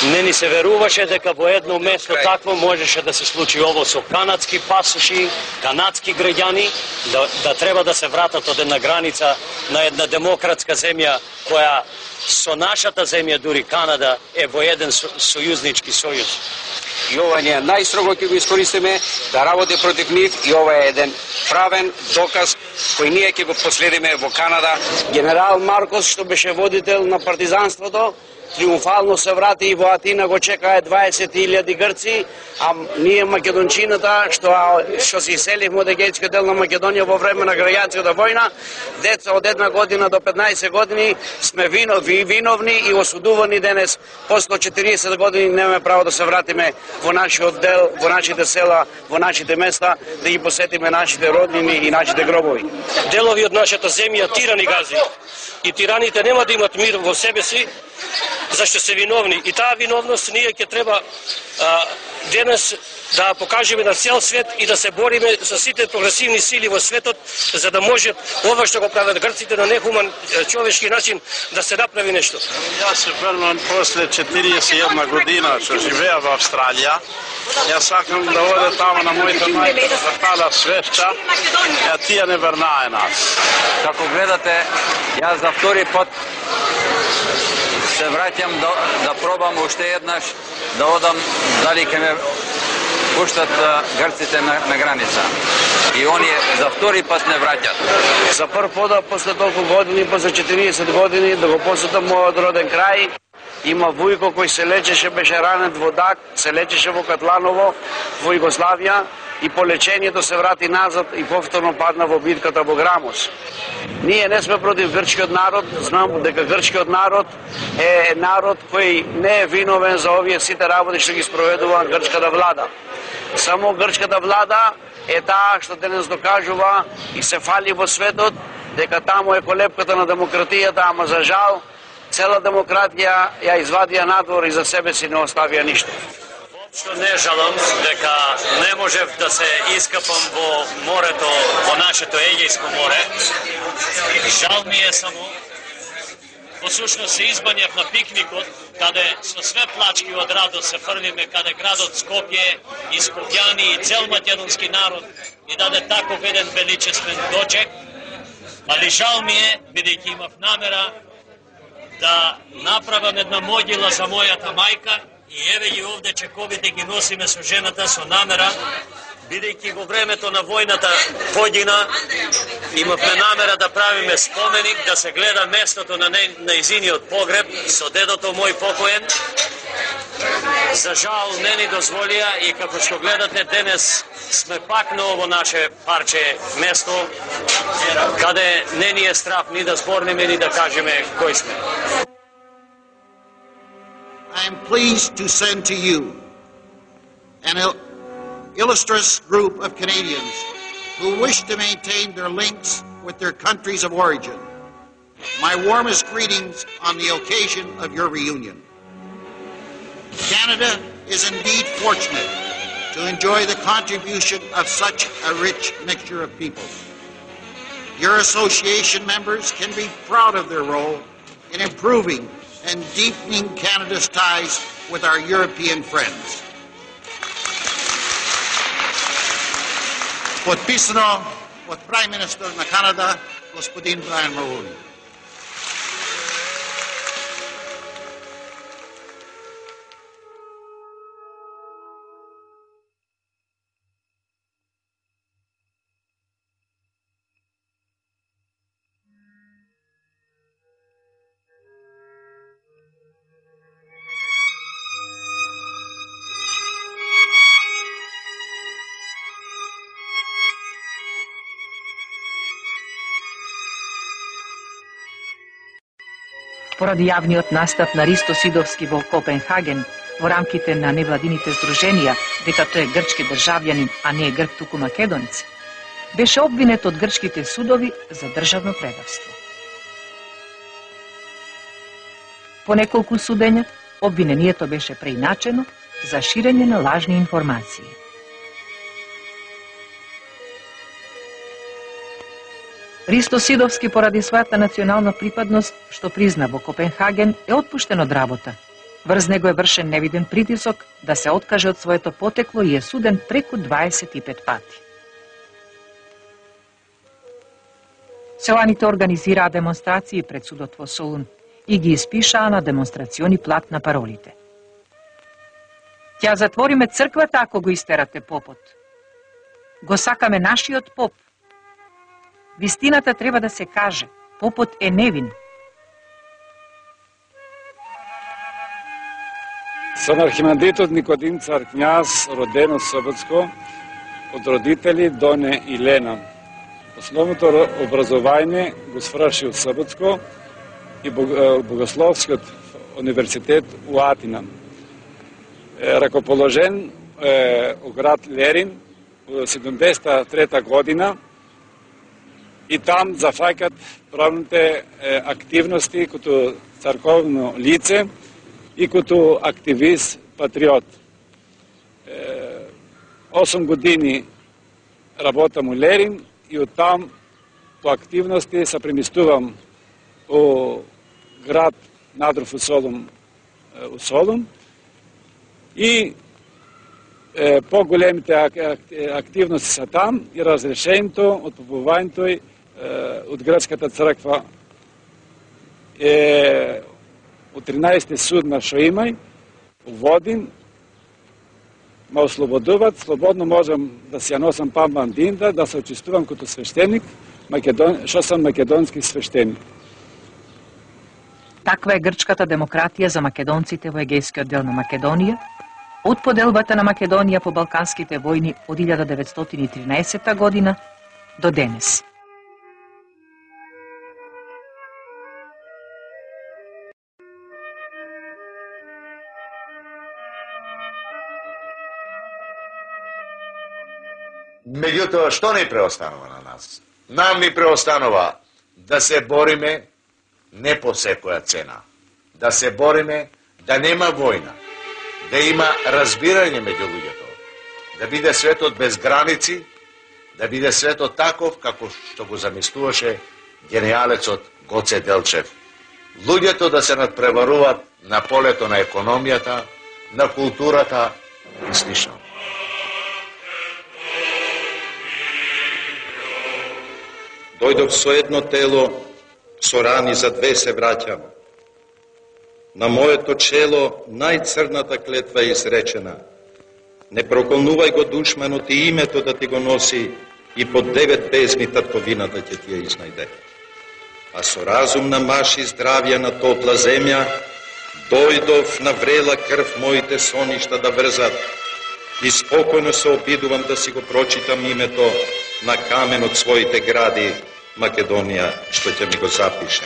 Не ни се веруваше дека во едно место такво можеше да се случи ово со канадски пасоши, канадски граѓани, да треба да се вратат од една граница на една демократска земја која со нашата земја, дури Канада, е во еден сојузнички сојуз. И ова ние најстрого ќе го искористиме да работи против нив и ова е еден правен доказ кој ние ќе го последиме во Канада. Генерал Маркос, што беше водител на партизанството, триумфално се врати и во Атина го чекаа 20.000 грци, а ние македончината што се иселивме од Егејскиот дел на Македонија во време на граѓанската војна, деца од 1 година до 15 години сме виновни и осудувани денес. После 40 години немаме право да се вратиме во нашиот дел, во нашите села, во нашите места, да ги посетиме нашите роднини и нашите гробови. Делови од нашата земја тирани гази. И тираните нема да имат мир во себе си, зашто се виновни. И таа виновност ние ќе треба денес да покажеме на цел свет и да се бориме со сите прогресивни сили во светот, за да може ова што го прават грците на нехуман човечки начин да се направи нешто. Јас се врнам после 41 година што живеа во Австралија. Јас сакам да оде тамо на моите мајка да пала свешча, а тие не врнае нас. Како гледате, јас за втори пат се враќам да пробам уште еднаш да одам дали ќе ме пуштат грците на граница. И оние за втори пат не враќат. За прв пат после толку години, после 40 години, да го посетам мојот роден крај. Има Вујко кој се лечеше, беше ранен водак, се лечеше во Катланово, во Југославија и по лечението се врати назад и повторно падна во битката во Грамос. Ние не сме против грчкиот народ, знам дека грчкиот народ е народ кој не е виновен за овие сите работи што ги спроведува грчката влада. Само грчката влада е таа што денес докажува и се фали во светот дека таму е колепката на демократијата, ама за жал цела демократија ја извадија надвор и за себе си не оставија ништо. Што не жалам дека не можев да се искапам во морето, во нашето Егејско море. Жал ми е само, во сушност се избањав на пикникот, каде со све плачки од радост се фрлиме, каде градот Скопје и скопјани и цел македонски народ ни даде таков еден величествен дочек, али жал ми е, бидејќи имав намера да направам една могила за мојата мајка. И еве ги овде чековите ги носиме со жената со намера, бидејќи во времето на војната подина имавме намера да правиме споменик, да се гледа местото на нејзиниот погреб со дедото мој покоен. За жал не ни дозволија и како што гледате денес сме пак на ово наше парче место, каде не ни е страв ни да зборниме ни да кажеме кој сме. I am pleased to send to you an illustrious group of Canadians who wish to maintain their links with their countries of origin. My warmest greetings on the occasion of your reunion. Canada is indeed fortunate to enjoy the contribution of such a rich mixture of peoples. Your association members can be proud of their role in improving and deepening Canada's ties with our European friends. Подписано от Prime Minister на Канада, господин Брайан Мулрони. Поради јавниот настап на Ристо Сидовски во Копенхаген во рамките на невладините здруженија дека тој е грчки државјанин, а не е грк туку македонец, беше обвинет од грчките судови за државно предавство. По неколку судења, обвинението беше преиначено за ширење на лажни информации. Ристо Сидовски поради својата национална припадност, што призна во Копенхаген, е отпуштен од работа. Врз него е вршен невиден притисок да се откаже од своето потекло и е суден преку 25 пати. Селаните организираа демонстрации пред судот во Солун и ги испишаа на демонстрациони плат на паролите. Ќе затвориме црквата ако го истерате попот. Го сакаме нашиот поп. Вистината треба да се каже. Попот е невин. Сум архимандритот Никодим Цар Књаз, роден од Соботско, од родители Доне и Лена. Основното образование го сврши од Соботско и Богословскиот универзитет у Атина. Ракоположен у град Лерин во 73 година и там зафаќат правните активности като црковно лице и като активист, патриот. 8 години работам у Лерин и оттам по активности се преместувам у град Надров у Солун и по-големите активности са там и разрешението од попувањето од грчката црква е од 13 судна што имај, уводим, ме ослободуват, слободно можам да си ја носам памбандинда, да се очистувам като свештеник, што сам македонски свештеник. Таква е грчката демократија за македонците во егејскиот дел на Македонија, од поделбата на Македонија по Балканските војни од 1913 година до денес. Меѓутоа, што ни преостанува на нас? Нам ни преостанува да се бориме не по секоја цена. Да се бориме да нема војна, да има разбирање меѓу луѓето, да биде светот без граници, да биде светот таков како што го замислуваше гениалецот Гоце Делчев. Луѓето да се надпреваруваат на полето на економијата, на културата и слично. Дојдов со едно тело, со рани за две се враќам. На моето чело најцрната клетва е изречена. Не проколнувај го душманот и името да ти го носи и под 9 безми татковината ќе ти ја изнајде. А со разумна маш и здравја на топла земја, дојдов на врела крв моите соништа да врзат и спокојно се обидувам да си го прочитам името на камен од своите гради, Македонија, што ќе ми го запише.